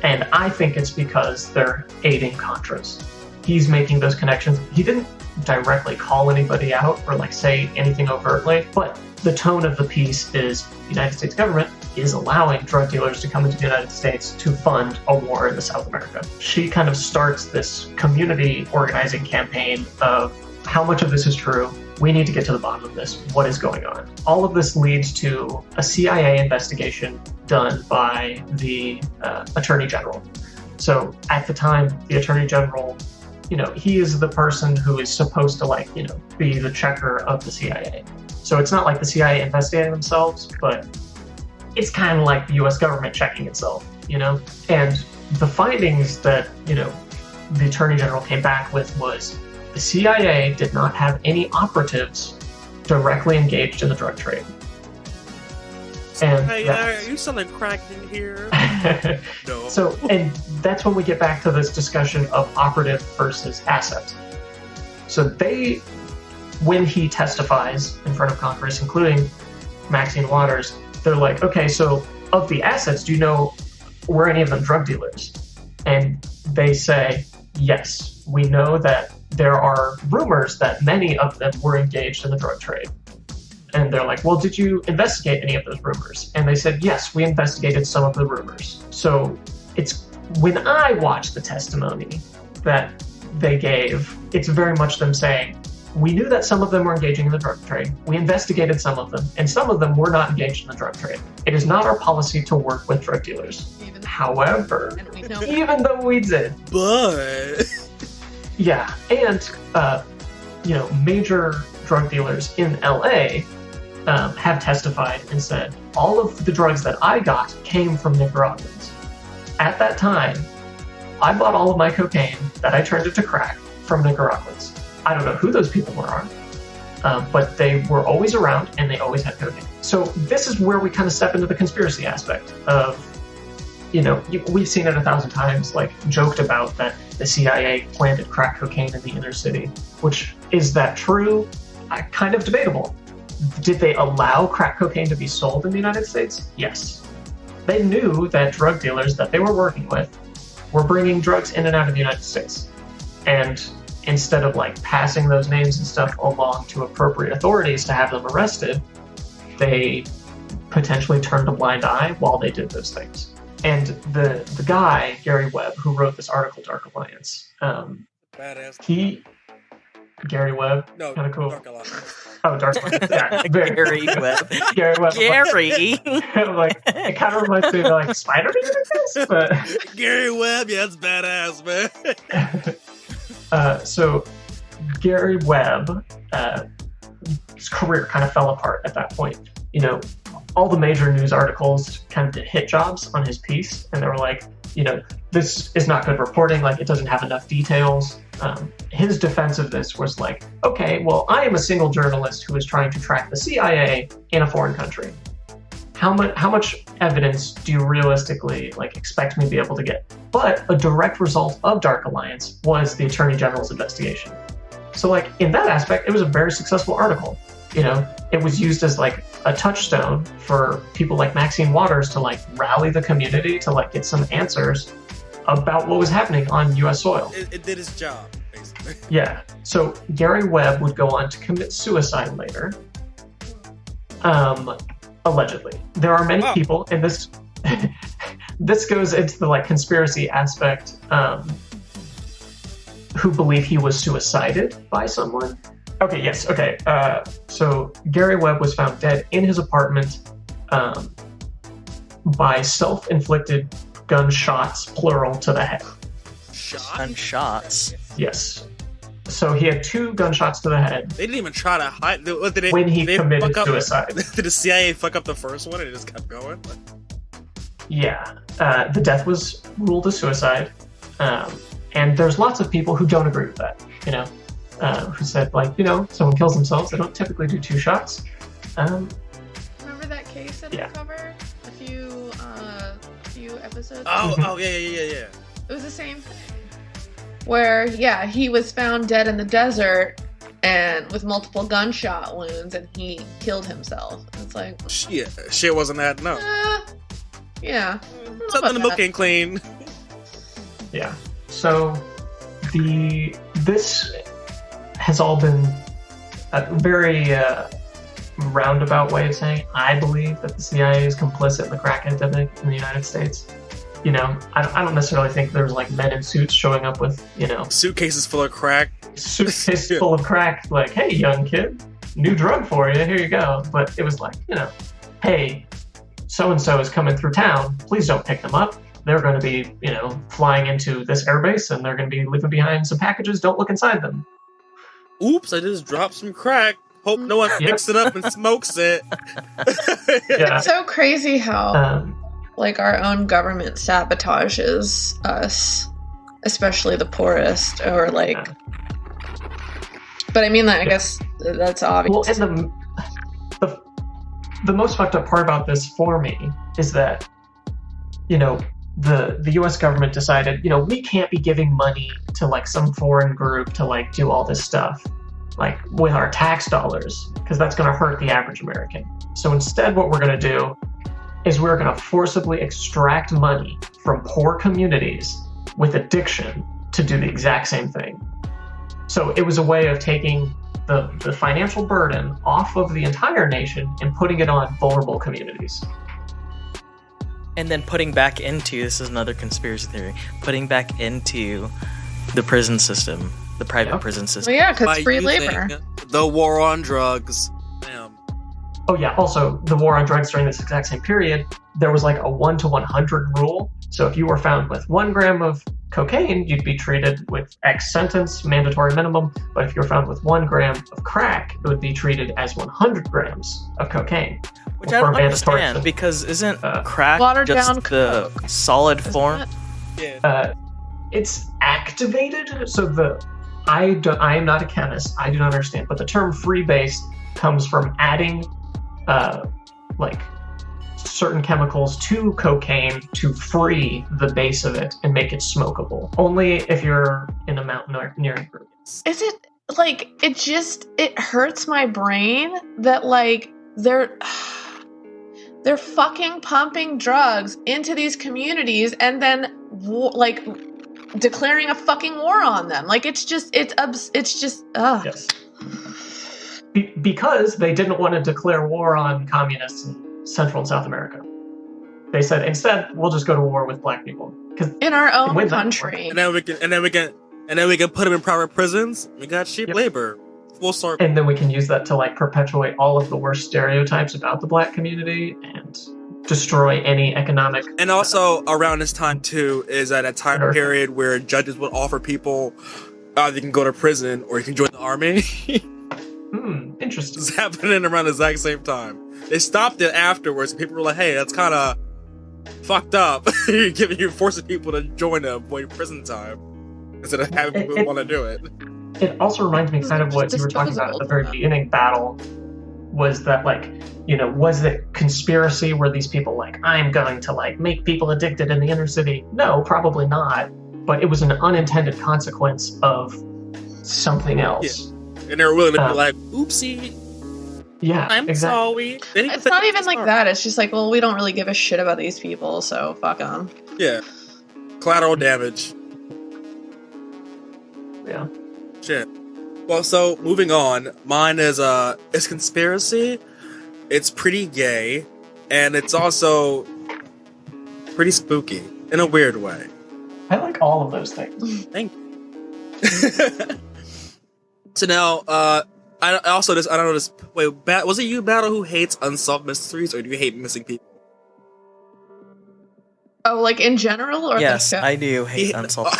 And I think it's because they're aiding Contras. He's making those connections. He didn't directly call anybody out or like say anything overtly, but the tone of the piece is the United States government is allowing drug dealers to come into the United States to fund a war in South America. She kind of starts this community organizing campaign of how much of this is true. We need to get to the bottom of this. What is going on? All of this leads to a CIA investigation done by the Attorney General. So at the time, the Attorney General, you know, he is the person who is supposed to like, you know, be the checker of the CIA. So it's not like the CIA investigating themselves, but it's kind of like the US government checking itself, you know? And the findings that, you know, the Attorney General came back with was the CIA did not have any operatives directly engaged in the drug trade. And Hey, are you selling crack in here? No. So, and that's when we get back to this discussion of operative versus asset. So when he testifies in front of Congress, including Maxine Waters, they're like, okay, so of the assets, do you know, were any of them drug dealers? And they say, yes, we know that there are rumors that many of them were engaged in the drug trade. And they're like, well, did you investigate any of those rumors? And they said, yes, we investigated some of the rumors. So it's when I watch the testimony that they gave, it's very much them saying, we knew that some of them were engaging in the drug trade. We investigated some of them, and some of them were not engaged in the drug trade. It is not our policy to work with drug dealers. However, even though we did. But... Yeah, and, major drug dealers in LA have testified and said, all of the drugs that I got came from Nicaraguans. At that time, I bought all of my cocaine that I turned into crack from Nicaraguans. I don't know who those people were, but they were always around and they always had cocaine. So this is where we kind of step into the conspiracy aspect of, we've seen it 1,000 times, like joked about that the CIA planted crack cocaine in the inner city, which is that true? Kind of debatable. Did they allow crack cocaine to be sold in the United States? Yes. They knew that drug dealers that they were working with were bringing drugs in and out of the United States. And instead of passing those names and stuff along to appropriate authorities to have them arrested, they potentially turned a blind eye while they did those things. And the guy, Gary Webb, who wrote this article, Dark Alliance, Gary Webb, no, kind of cool. Dark Alliance. Oh, Dark Alliance, yeah. Gary Webb. Gary Webb. Gary! It kind of reminds me of Spider-Man, I guess, but... Gary Webb, yeah, that's badass, man. So Gary Webb, his career kind of fell apart at that point. All the major news articles kind of did hit jobs on his piece, and they were like, this is not good reporting, it doesn't have enough details. His defense of this was like, okay, well, I am a single journalist who is trying to track the CIA in a foreign country. How much evidence do you realistically expect me to be able to get? But a direct result of Dark Alliance was the Attorney General's investigation. So in that aspect, it was a very successful article. It was used as a touchstone for people like Maxine Waters to rally the community to get some answers about what was happening on U.S. soil. It did its job, basically. Yeah. So Gary Webb would go on to commit suicide later. Allegedly. There are many people, and this this goes into the conspiracy aspect, who believe he was suicided by someone. Okay, yes, okay. So Gary Webb was found dead in his apartment by self-inflicted gunshots, plural, to the head. Gunshots? Yes. So he had 2 gunshots to the head. They didn't even try to hide. When he committed suicide. Did the CIA fuck up the first one and it just kept going? Yeah. The death was ruled a suicide. And there's lots of people who don't agree with that, who said, someone kills themselves, they don't typically do 2 shots. Remember that case that we covered a few episodes? Oh, yeah. It was the same thing. Where, he was found dead in the desert and with multiple gunshot wounds, and he killed himself. It's like... Shit wasn't adding up. Yeah. Something the milk ain't clean. Yeah. So, this has all been a very roundabout way of saying, I believe that the CIA is complicit in the crack epidemic in the United States. I don't necessarily think there's men in suits showing up with, suitcases full of crack. Suitcases full of crack, hey, young kid, new drug for you, here you go. But it was hey, so-and-so is coming through town, please don't pick them up. They're going to be, flying into this airbase and they're going to be leaving behind some packages, don't look inside them. Oops, I just dropped some crack. Hope no one picks it up and smokes it. Yeah. It's so crazy how... our own government sabotages us, especially the poorest, or but I mean, I guess that's obvious. Well, and the most fucked up part about this for me is that, you know, the U.S. government decided, you know, we can't be giving money to like some foreign group to like do all this stuff, like with our tax dollars, because that's going to hurt the average American. So instead, what we're going to do is we're going to forcibly extract money from poor communities with addiction to do the exact same thing. So it was a way of taking the financial burden off of the entire nation and putting it on vulnerable communities. And then putting back into, this is another conspiracy theory, putting back into the prison system, the private prison system. Well, yeah, because By free using labor. the war on drugs. Damn. Oh yeah, also the war on drugs during this exact same period, there was like a 1 to 100 rule. So if you were found with 1 gram of cocaine, you'd be treated with X sentence, mandatory minimum. But if you were found with 1 gram of crack, it would be treated as 100 grams of cocaine. Which I don't understand, because isn't crack Watered just down the Coke, solid form? Yeah. It's activated, so I am not a chemist, I do not understand, but the term freebase comes from adding like certain chemicals to cocaine to free the base of it and make it smokable. Only if you're in a mountaineering group. Is it like it hurts my brain that like they're fucking pumping drugs into these communities and then like declaring a fucking war on them. Like it's just Yes. Because they didn't want to declare war on communists in Central and South America. They said instead we'll just go to war with black people. in our own country. And then we can put them in private prisons. We got cheap labor. Full circle. And then we can use that to like perpetuate all of the worst stereotypes about the black community and destroy any economic. And also around this time too is at a time period where judges would offer people either you can go to prison or you can join the army. Interesting. It's happening around the exact same time. They stopped it afterwards. And people were like, "Hey, that's kind of fucked up. You're forcing people to join them avoid prison time instead of having people want to do it." It also reminds me kind of what you were talking about at the very beginning. Battle was that like, you know, was it conspiracy? Were these people like, I'm going to like make people addicted in the inner city? No, probably not. But it was an unintended consequence of something else. Yeah. And they were willing to be like, oopsie. Yeah, I'm exactly. sorry. It's not even like that. It's just like, well, we don't really give a shit about these people, so fuck them. Yeah. Collateral damage. Yeah. Shit. Well, so moving on, mine is it's conspiracy. It's pretty gay, and it's also pretty spooky in a weird way. I like all of those things. Thank you. So now, I don't know this. Wait, was it you, Battle, who hates unsolved mysteries, or do you hate missing people? Oh, like in general, or yes, like I do hate unsolved.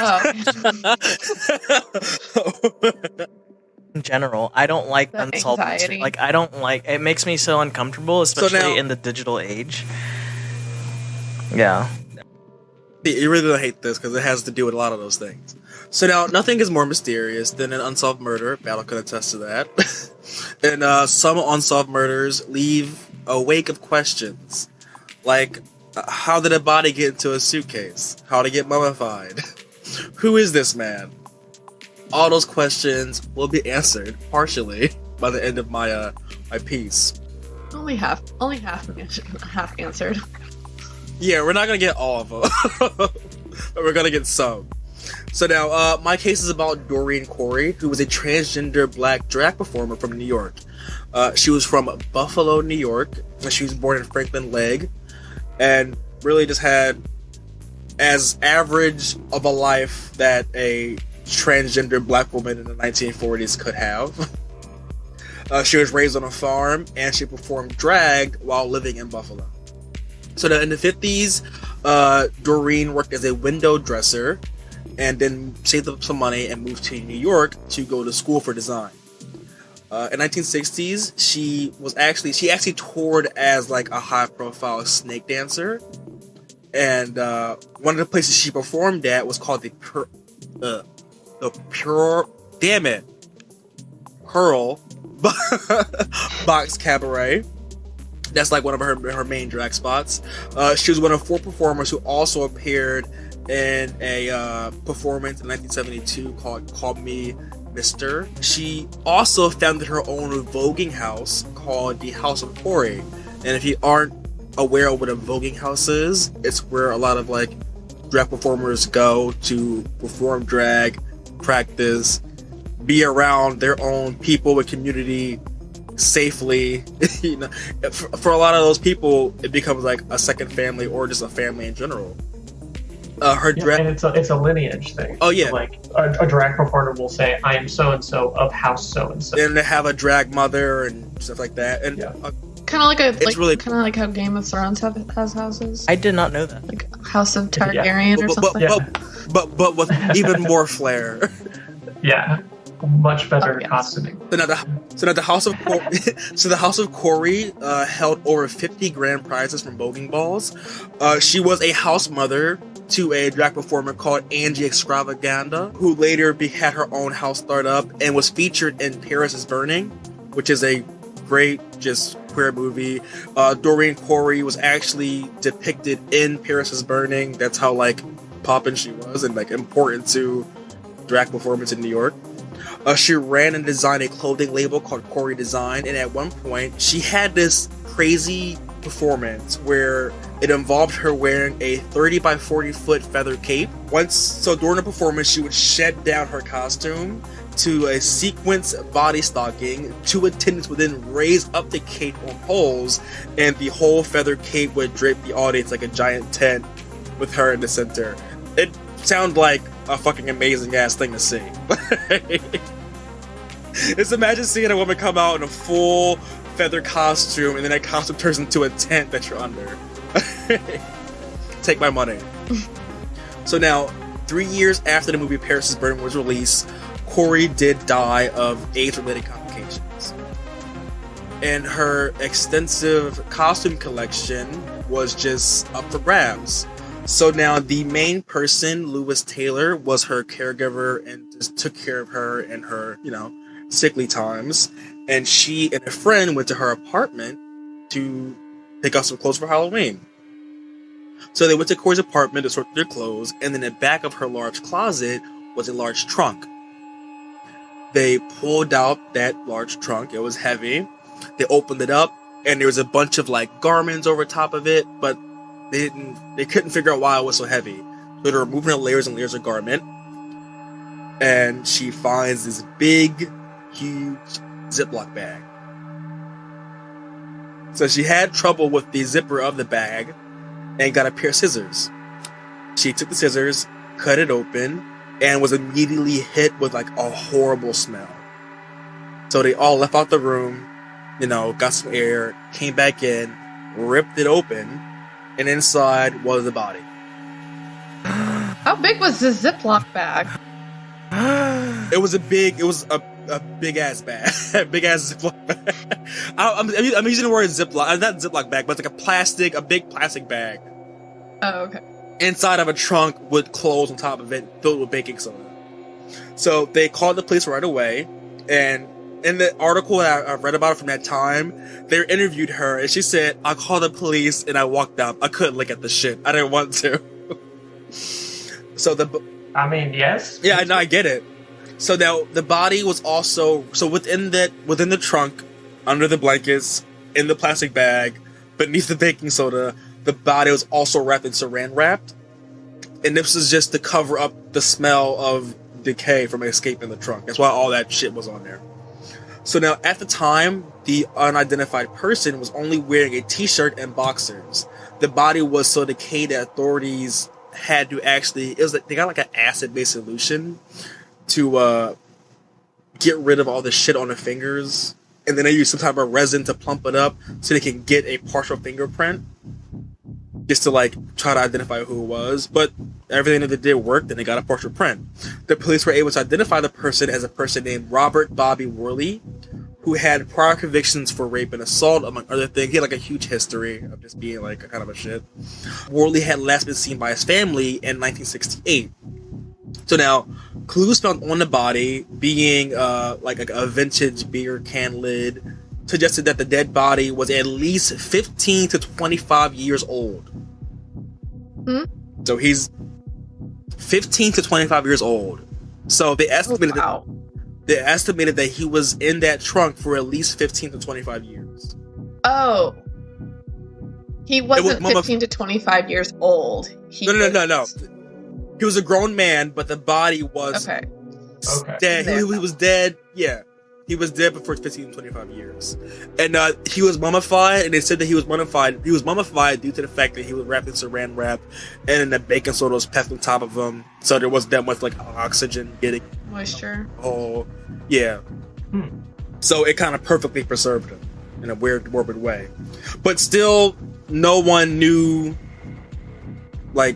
In general, I don't like The unsolved mysteries. anxiety. Like I don't like. It makes me so uncomfortable, especially now- in the digital age. Yeah. You really don't hate this because it has to do with a lot of those things. So now, nothing is more mysterious than an unsolved murder. Battle can attest to that. And some unsolved murders leave a wake of questions, like how did a body get into a suitcase? How did it get mummified? Who is this man? All those questions will be answered partially by the end of my my piece. only half answered. Yeah, we're not gonna get all of them, but we're gonna get some. So now, my case is about Dorian Corey, who was a transgender black drag performer from New York. She was from Buffalo, New York, and she was born in Franklin Leg, and really just had as average of a life that a transgender black woman in the 1940s could have. She was raised on a farm, and she performed drag while living in Buffalo. So in the 50s, Doreen worked as a window dresser and then saved up some money and moved to New York to go to school for design. In 1960s, she actually toured as like a high-profile snake dancer, and one of the places she performed at was called the Pearl Box Cabaret. That's like one of her main drag spots. She was one of 4 performers who also appeared in a performance in 1972 called Call Me Mr. She also founded her own voguing house called the House of Corey. And if you aren't aware of what a voguing house is, it's where a lot of like drag performers go to perform drag, practice, be around their own people and community safely. You know, for a lot of those people, it becomes like a second family or just a family in general. Her drag, and it's a lineage thing. Oh yeah, so like a drag performer will say, "I am so and so of house so and so," and they have a drag mother and stuff like that. And kind of like really kind of like how Game of Thrones has houses. I did not know that. Like House of Targaryen or something. But with even more flair. Yeah. Much better costuming. So now the House of the House of Corey held over 50 grand prizes from voguing balls. She was a house mother to a drag performer called Angie Extravaganda, who later had her own house startup and was featured in Paris is Burning, which is a great just queer movie. Dorian Corey was actually depicted in Paris is Burning. That's how like poppin' she was and like important to drag performance in New York. She ran and designed a clothing label called Corey Design, and at one point, she had this crazy performance where it involved her wearing a 30 by 40 foot feather cape. So during the performance, she would shed down her costume to a sequence body stocking. 2 attendants would then raise up the cape on poles, and the whole feather cape would drape the audience like a giant tent with her in the center. It sounds like a fucking amazing ass thing to see. Just imagine seeing a woman come out in a full feather costume and then that costume turns into a tent that you're under. Take my money. So now, 3 years after the movie Paris is Burning was released, Corey did die of AIDS-related complications. And her extensive costume collection was just up for grabs. So now the main person, Lewis Taylor, was her caregiver and just took care of her in her, sickly times. And she and a friend went to her apartment to pick up some clothes for Halloween. So they went to Corey's apartment to sort their clothes, and in the back of her large closet was a large trunk. They pulled out that large trunk. It was heavy. They opened it up, and there was a bunch of like garments over top of it, but they couldn't figure out why it was so heavy. So they're removing the layers and layers of garment, and she finds this big, huge Ziploc bag. So she had trouble with the zipper of the bag and got a pair of scissors. She took the scissors, cut it open, and was immediately hit with like a horrible smell. So they all left out the room, got some air, came back in, ripped it open, and inside was the body. How big was this Ziploc bag? It was a big ass bag. Big ass Ziploc bag. I'm using the word Ziploc, not Ziploc bag, but it's like a big plastic bag. Oh, okay. Inside of a trunk with clothes on top of it, filled with baking soda. So they called the police right away, and in the article that I read about from that time, they interviewed her, and she said, "I called the police and I walked out. I couldn't look at the shit. I didn't want to." Yes. Yeah, no, I get it. So now the body was also within the trunk, under the blankets, in the plastic bag, beneath the baking soda. The body was also wrapped in saran wrap, and this was just to cover up the smell of decay from escaping the trunk. That's why all that shit was on there. So now, at the time, the unidentified person was only wearing a t-shirt and boxers. The body was so decayed that authorities had to actually, they got like an acid-based solution to get rid of all the shit on the fingers, and then they use some type of resin to plump it up so they can get a partial fingerprint, just to like try to identify who it was. But everything that they did worked, and they got a partial print. The police were able to identify the person as a person named Robert Bobby Worley, who had prior convictions for rape and assault, among other things. He had like a huge history of just being like a kind of a shit. Worley had last been seen by his family in 1968. So now, clues found on the body being like a vintage beer can lid, suggested that the dead body was at least 15 to 25 years old. Hmm? So he's 15 to 25 years old. So they estimated that he was in that trunk for at least 15 to 25 years. Oh. He wasn't 15 to 25 years old. No. He was a grown man, but the body was Okay. dead. He was dead. Yeah. He was dead before 15 to 25 years. And he was mummified, and they said that he was mummified. He was mummified due to the fact that he was wrapped in saran wrap, and then the baking soda was packed on top of him, so there wasn't that much like oxygen getting Moisture. Oh, yeah. So it kind of perfectly preserved him in a weird, morbid way. But still, no one knew like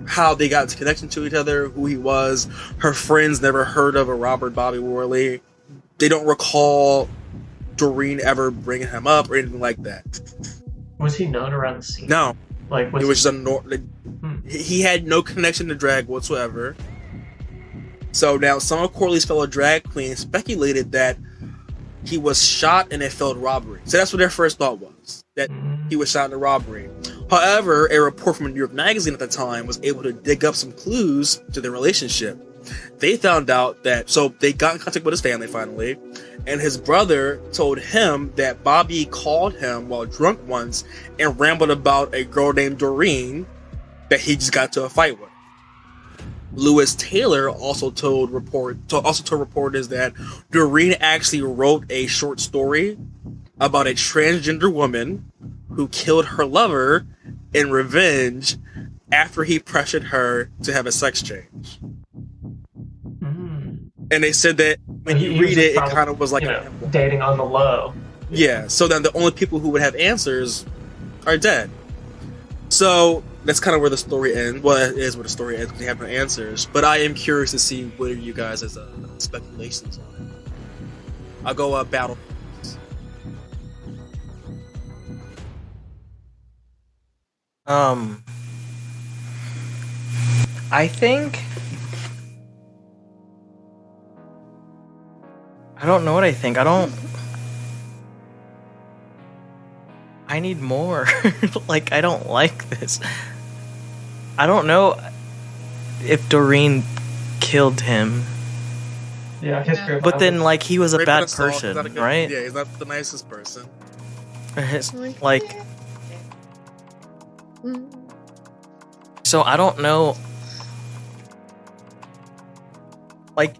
how they got into connection to each other, who he was. Her friends never heard of a Robert Bobby Worley. They don't recall Doreen ever bringing him up or anything like that. Was he known around the scene? No. Like, it was just he had no connection to drag whatsoever. So now some of Corley's fellow drag queens speculated that he was shot in a failed robbery. So that's what their first thought was, that he was shot in a robbery. However, a report from New York Magazine at the time was able to dig up some clues to their relationship. They found out that, so they got in contact with his family finally, and his brother told him that Bobby called him while drunk once and rambled about a girl named Doreen that he just got into a fight with. Lewis Taylor also told reporters that Doreen actually wrote a short story about a transgender woman who killed her lover in revenge after he pressured her to have a sex change. And they said that when you read it, it kind of was like dating on the low. Yeah, so then the only people who would have answers are dead. So that's kind of where the story ends. Well, it is where the story ends. We have no answers. But I am curious to see what are you guys' as speculations on it. I'll go battle. I think... I don't know what I think. I need more. Like, I don't like this. I don't know if Doreen killed him. Yeah, history of But then, violence. like, he was a Rape bad and assault, person, he's not a good- right? Yeah, he's not the nicest person. Like... So, I don't know... Like...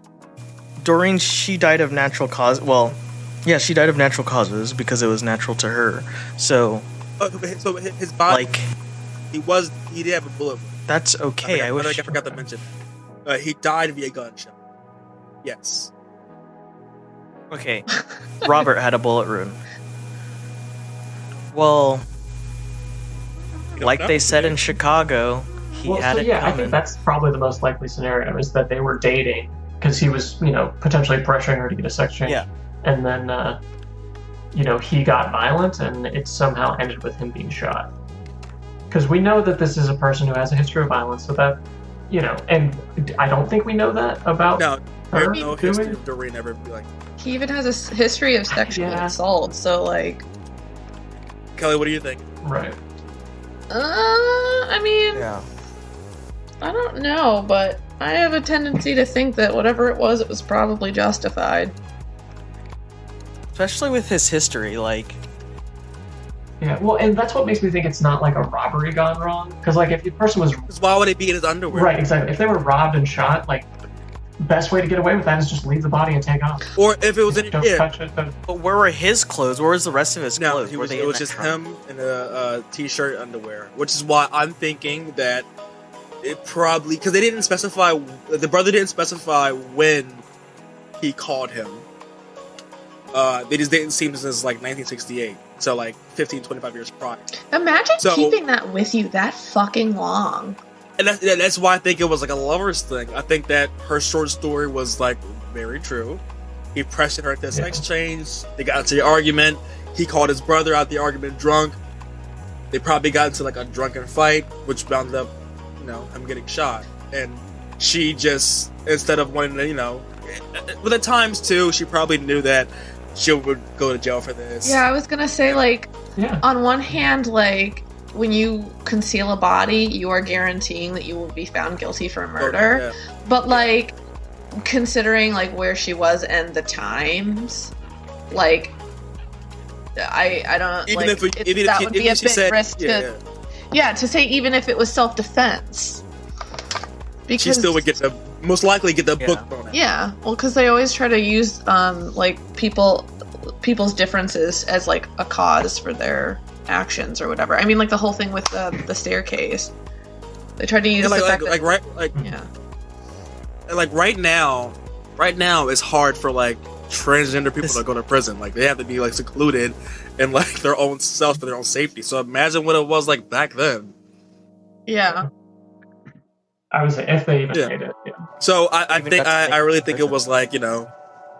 Doreen, she died of natural cause. Well, yeah, she died of natural causes because it was natural to her. So, So his body, like, he did have a bullet wound. that's okay. I wish. I forgot to mention. He died via gunshot. Yes. Okay, Robert had a bullet wound. Well, like they said in Chicago, he had it I coming. think that's probably the most likely scenario, is that they were dating because he was, potentially pressuring her to get a sex change. Yeah. And then, he got violent and it somehow ended with him being shot. Because we know that this is a person who has a history of violence, so that, and I don't think we know that about her. No history of Doreen ever be like. He even has a history of sexual assault, so like. Kelly, what do you think? Right. I mean, I don't know, but I have a tendency to think that whatever it was probably justified. Especially with his history, like... Yeah, well, and that's what makes me think it's not like a robbery gone wrong. Because, like, if the person was... Why would it be in his underwear? Right, exactly. If they were robbed and shot, like, best way to get away with that is just leave the body and take off. Or if it was in... Don't touch it. But where were his clothes? Where was the rest of his clothes? It was just him in a t-shirt underwear. Which is why I'm thinking that it probably... Because they didn't specify... The brother didn't specify when he called him. They just didn't seem since like 1968, so like 15, 25 years prior. Imagine keeping that with you that fucking long. And that's why I think it was like a lover's thing. I think that her short story was like very true. He pressured her to a sex change. They got into the argument. He called his brother out the argument drunk. They probably got into like a drunken fight, which wound up, him getting shot. And she just, instead of wanting to, but at times too, she probably knew that she would go to jail for this. Yeah, I was gonna say, like, Yeah. on one hand, like, when you conceal a body, you are guaranteeing that you will be found guilty for murder. Yeah. But, like, considering, like, where she was and the times, like, I don't, Even like, that would be a bit risk to... Yeah, to say even if it was self-defense. Because she still would most likely get the book thrown out. Yeah, well, because they always try to use, like, people's differences as, like, a cause for their actions or whatever. I mean, like, the whole thing with the staircase. They tried to use the fact that... right now it's hard for, like, transgender people to go to prison. Like, they have to be, like, secluded in, like, their own cells for their own safety. So imagine what it was like back then. Yeah. I would say if they even made it. Yeah. So I really think it was like, you know,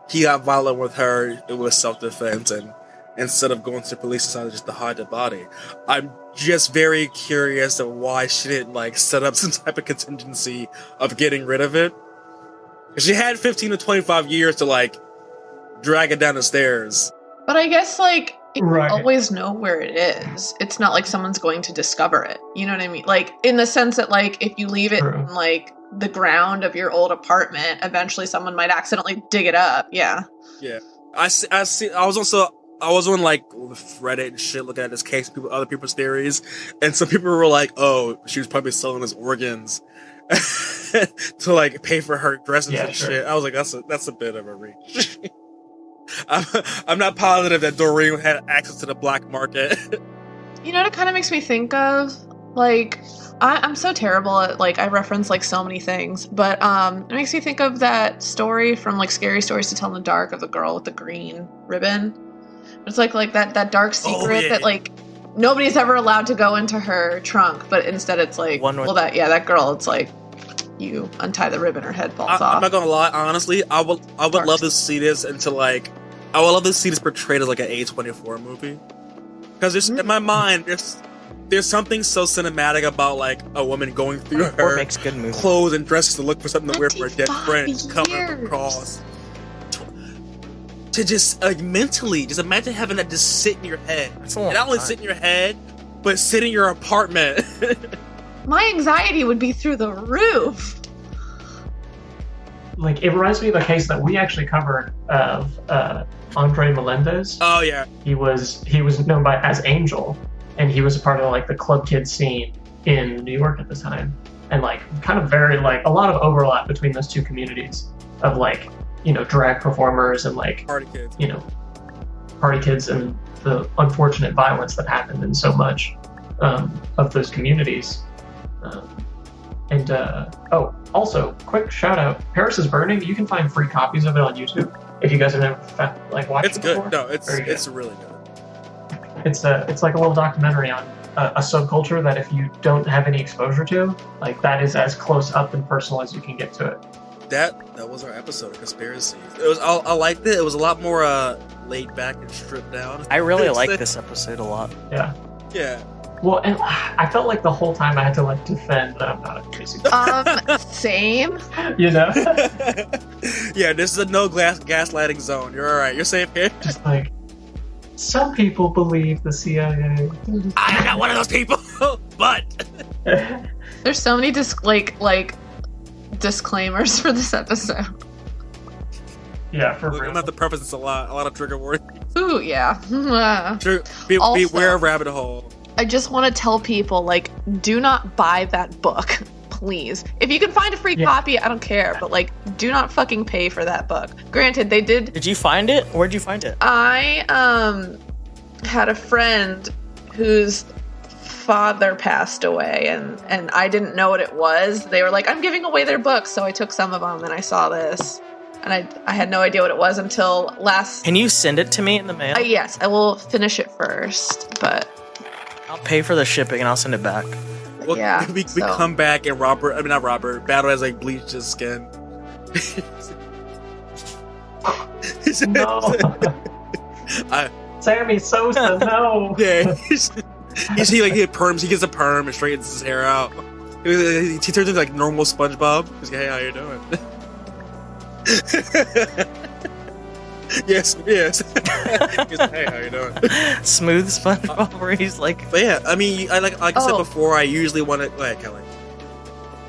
he got violent with her. It was self-defense, and instead of going to the police, decided just to hide the body. I'm just very curious of why she didn't, like, set up some type of contingency of getting rid of it. She had 15 to 25 years to, like, drag it down the stairs. But I guess, like, you always know where it is. It's not like someone's going to discover it. You know what I mean? Like, in the sense that, like, if you leave it in, like, the ground of your old apartment, eventually someone might accidentally dig it up. Yeah. Yeah. I was on, like, Reddit and shit looking at this case, other people's theories, and some people were like, oh, she was probably selling his organs to, like, pay for her dresses and shit. I was like, that's a bit of a reach. I'm not positive that Dorian had access to the black market. You know what it kind of makes me think of? Like, I'm so terrible at, like, I reference, like, so many things, but it makes me think of that story from, like, Scary Stories to Tell in the Dark of the girl with the green ribbon. It's like that dark secret that, like, nobody's ever allowed to go into her trunk, but instead it's like, that girl, it's like, you untie the ribbon, her head falls off. I'm not gonna lie, honestly, I would love to see this I would love to see this portrayed as, like, an A24 movie. Because in my mind, there's something so cinematic about, like, a woman going through her makes good movies. Clothes and dresses to look for something to wear for a dead friend, coming across. To just, like, mentally, just imagine having that just sit in your head. And not only sit in your head, but sit in your apartment. My anxiety would be through the roof. Like, it reminds me of a case that we actually covered of Andre Melendez. Oh yeah, he was known as Angel, and he was a part of, like, the club kid scene in New York at the time, and, like, kind of very, like, a lot of overlap between those two communities of, like, you know, drag performers and, like, party kids, you know, party kids, and the unfortunate violence that happened in so much of those communities. Also, quick shout out, Paris is Burning. You can find free copies of it on YouTube if you guys have never, like, watched it before. It's good. No, it's really good. It's like a little documentary on a subculture that if you don't have any exposure to, like, that is as close up and personal as you can get to it. That was our episode of Conspiracy. I liked it. It was a lot more laid back and stripped down. I really liked this episode a lot. Yeah. Yeah. Well, and I felt like the whole time I had to, like, defend that I'm not a crazy guy. Same. You know? Yeah, this is a no gaslighting zone. You're alright. You're safe here. Just like, some people believe the CIA. I'm not one of those people, but... There's so many disclaimers for this episode. Yeah, for real. I'm gonna have to preface this a lot of trigger warnings. Ooh, yeah. Beware of rabbit hole. I just want to tell people, like, do not buy that book, please. If you can find a free copy, I don't care, but, like, do not fucking pay for that book. Granted, they did... Did you find it? Where'd you find it? I, had a friend whose father passed away, and I didn't know what it was. They were like, I'm giving away their books, so I took some of them, and I saw this. And I had no idea what it was until last... Can you send it to me in the mail? Yes, I will finish it first, but... I'll pay for the shipping and I'll send it back. Well, yeah, we come back and Battle has, like, bleached his skin. No. Sammy Sosa, no. Yeah, he had perms. He gets a perm and straightens his hair out. He turns into, like, normal SpongeBob. He's like, hey, how you doing? Yes. Hey, how you doing? Smooth SpongeBob, where he's like, But yeah, I mean, like I said before, I usually want to. Go ahead, Kelly.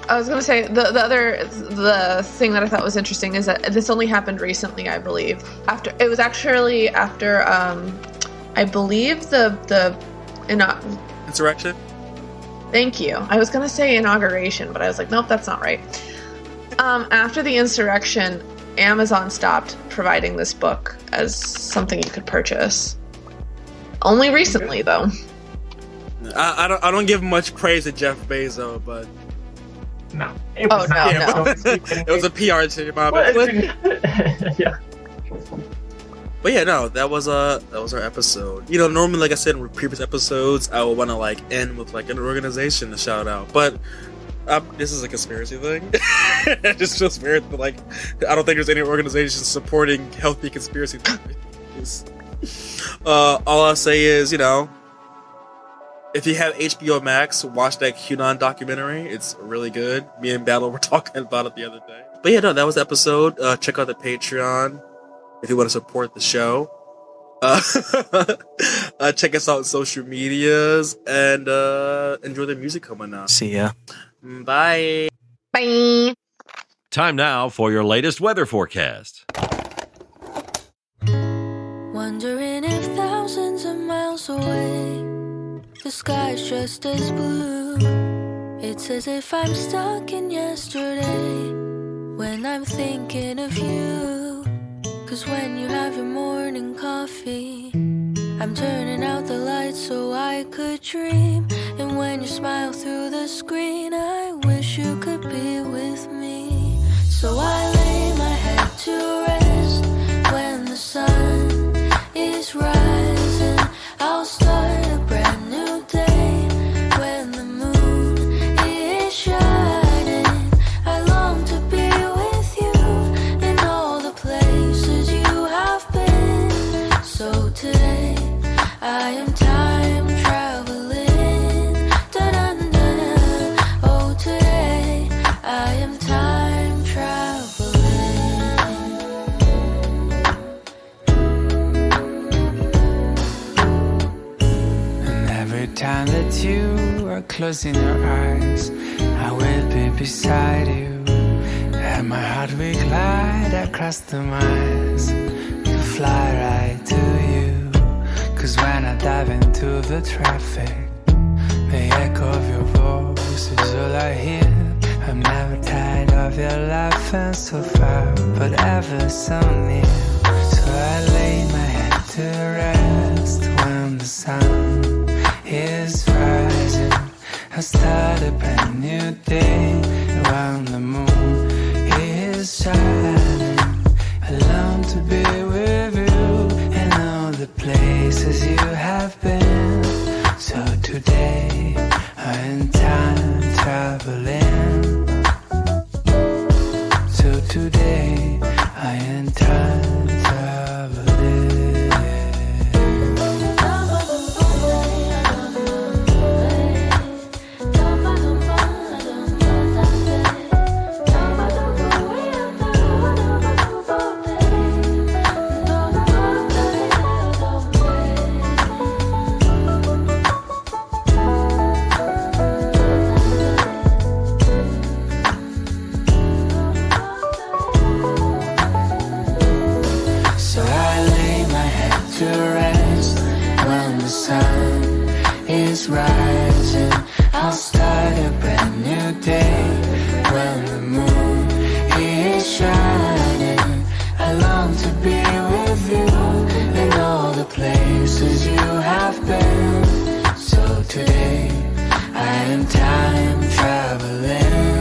I was gonna say the thing that I thought was interesting is that this only happened recently, I believe. After I believe the Insurrection. Thank you. I was gonna say inauguration, but I was like, nope, that's not right. After the insurrection, Amazon stopped providing this book as something you could purchase. Only recently, though. I don't give much praise to Jeff Bezos, but No. It was no. it was a PR team. Yeah. But yeah, no, that was our episode. You know, normally, like I said in previous episodes, I would want to like end with like an organization to shout out, but this is a conspiracy thing. It just feels weird, but like I don't think there's any organization supporting healthy conspiracy theories. All I'll say is, you know, if you have HBO Max, watch that QAnon documentary. It's really good. Me and Battle were talking about it the other day. But yeah, no, that was the episode. Check out the Patreon if you want to support the show. Check us out on social medias and enjoy the music coming up. see ya. Bye. Bye. Time now for your latest weather forecast. Wondering if thousands of miles away the sky's just as blue. It's as if I'm stuck in yesterday when I'm thinking of you. 'Cause when you have your morning coffee, I'm turning out the lights so I could dream. And when you smile through the screen, I wish you could be with me. So I lay my head to rest when the sun is rising. I'll start a brand new day when the moon is shining. I long to be with you in all the places you have been. So today I am time traveling. Da-da-da-da. Oh, today I am time traveling. And every time that you are closing your eyes, I will be beside you. And my heart will glide across the miles to fly right to you. 'Cause when I dive into the traffic, the echo of your voice is all I hear. I'm never tired of your laughing so far, but ever so near. So I lay my head to rest when the sun is rising. I start a brand new day when the moon is shining. I long to be with you in all the places you have been. So today I am time traveling. So today I am time traveling. So I lay my head to rest when the sun is rising. I'll start a brand new day when the moon is shining. I long to be with you in all the places you have been. So today I am time traveling.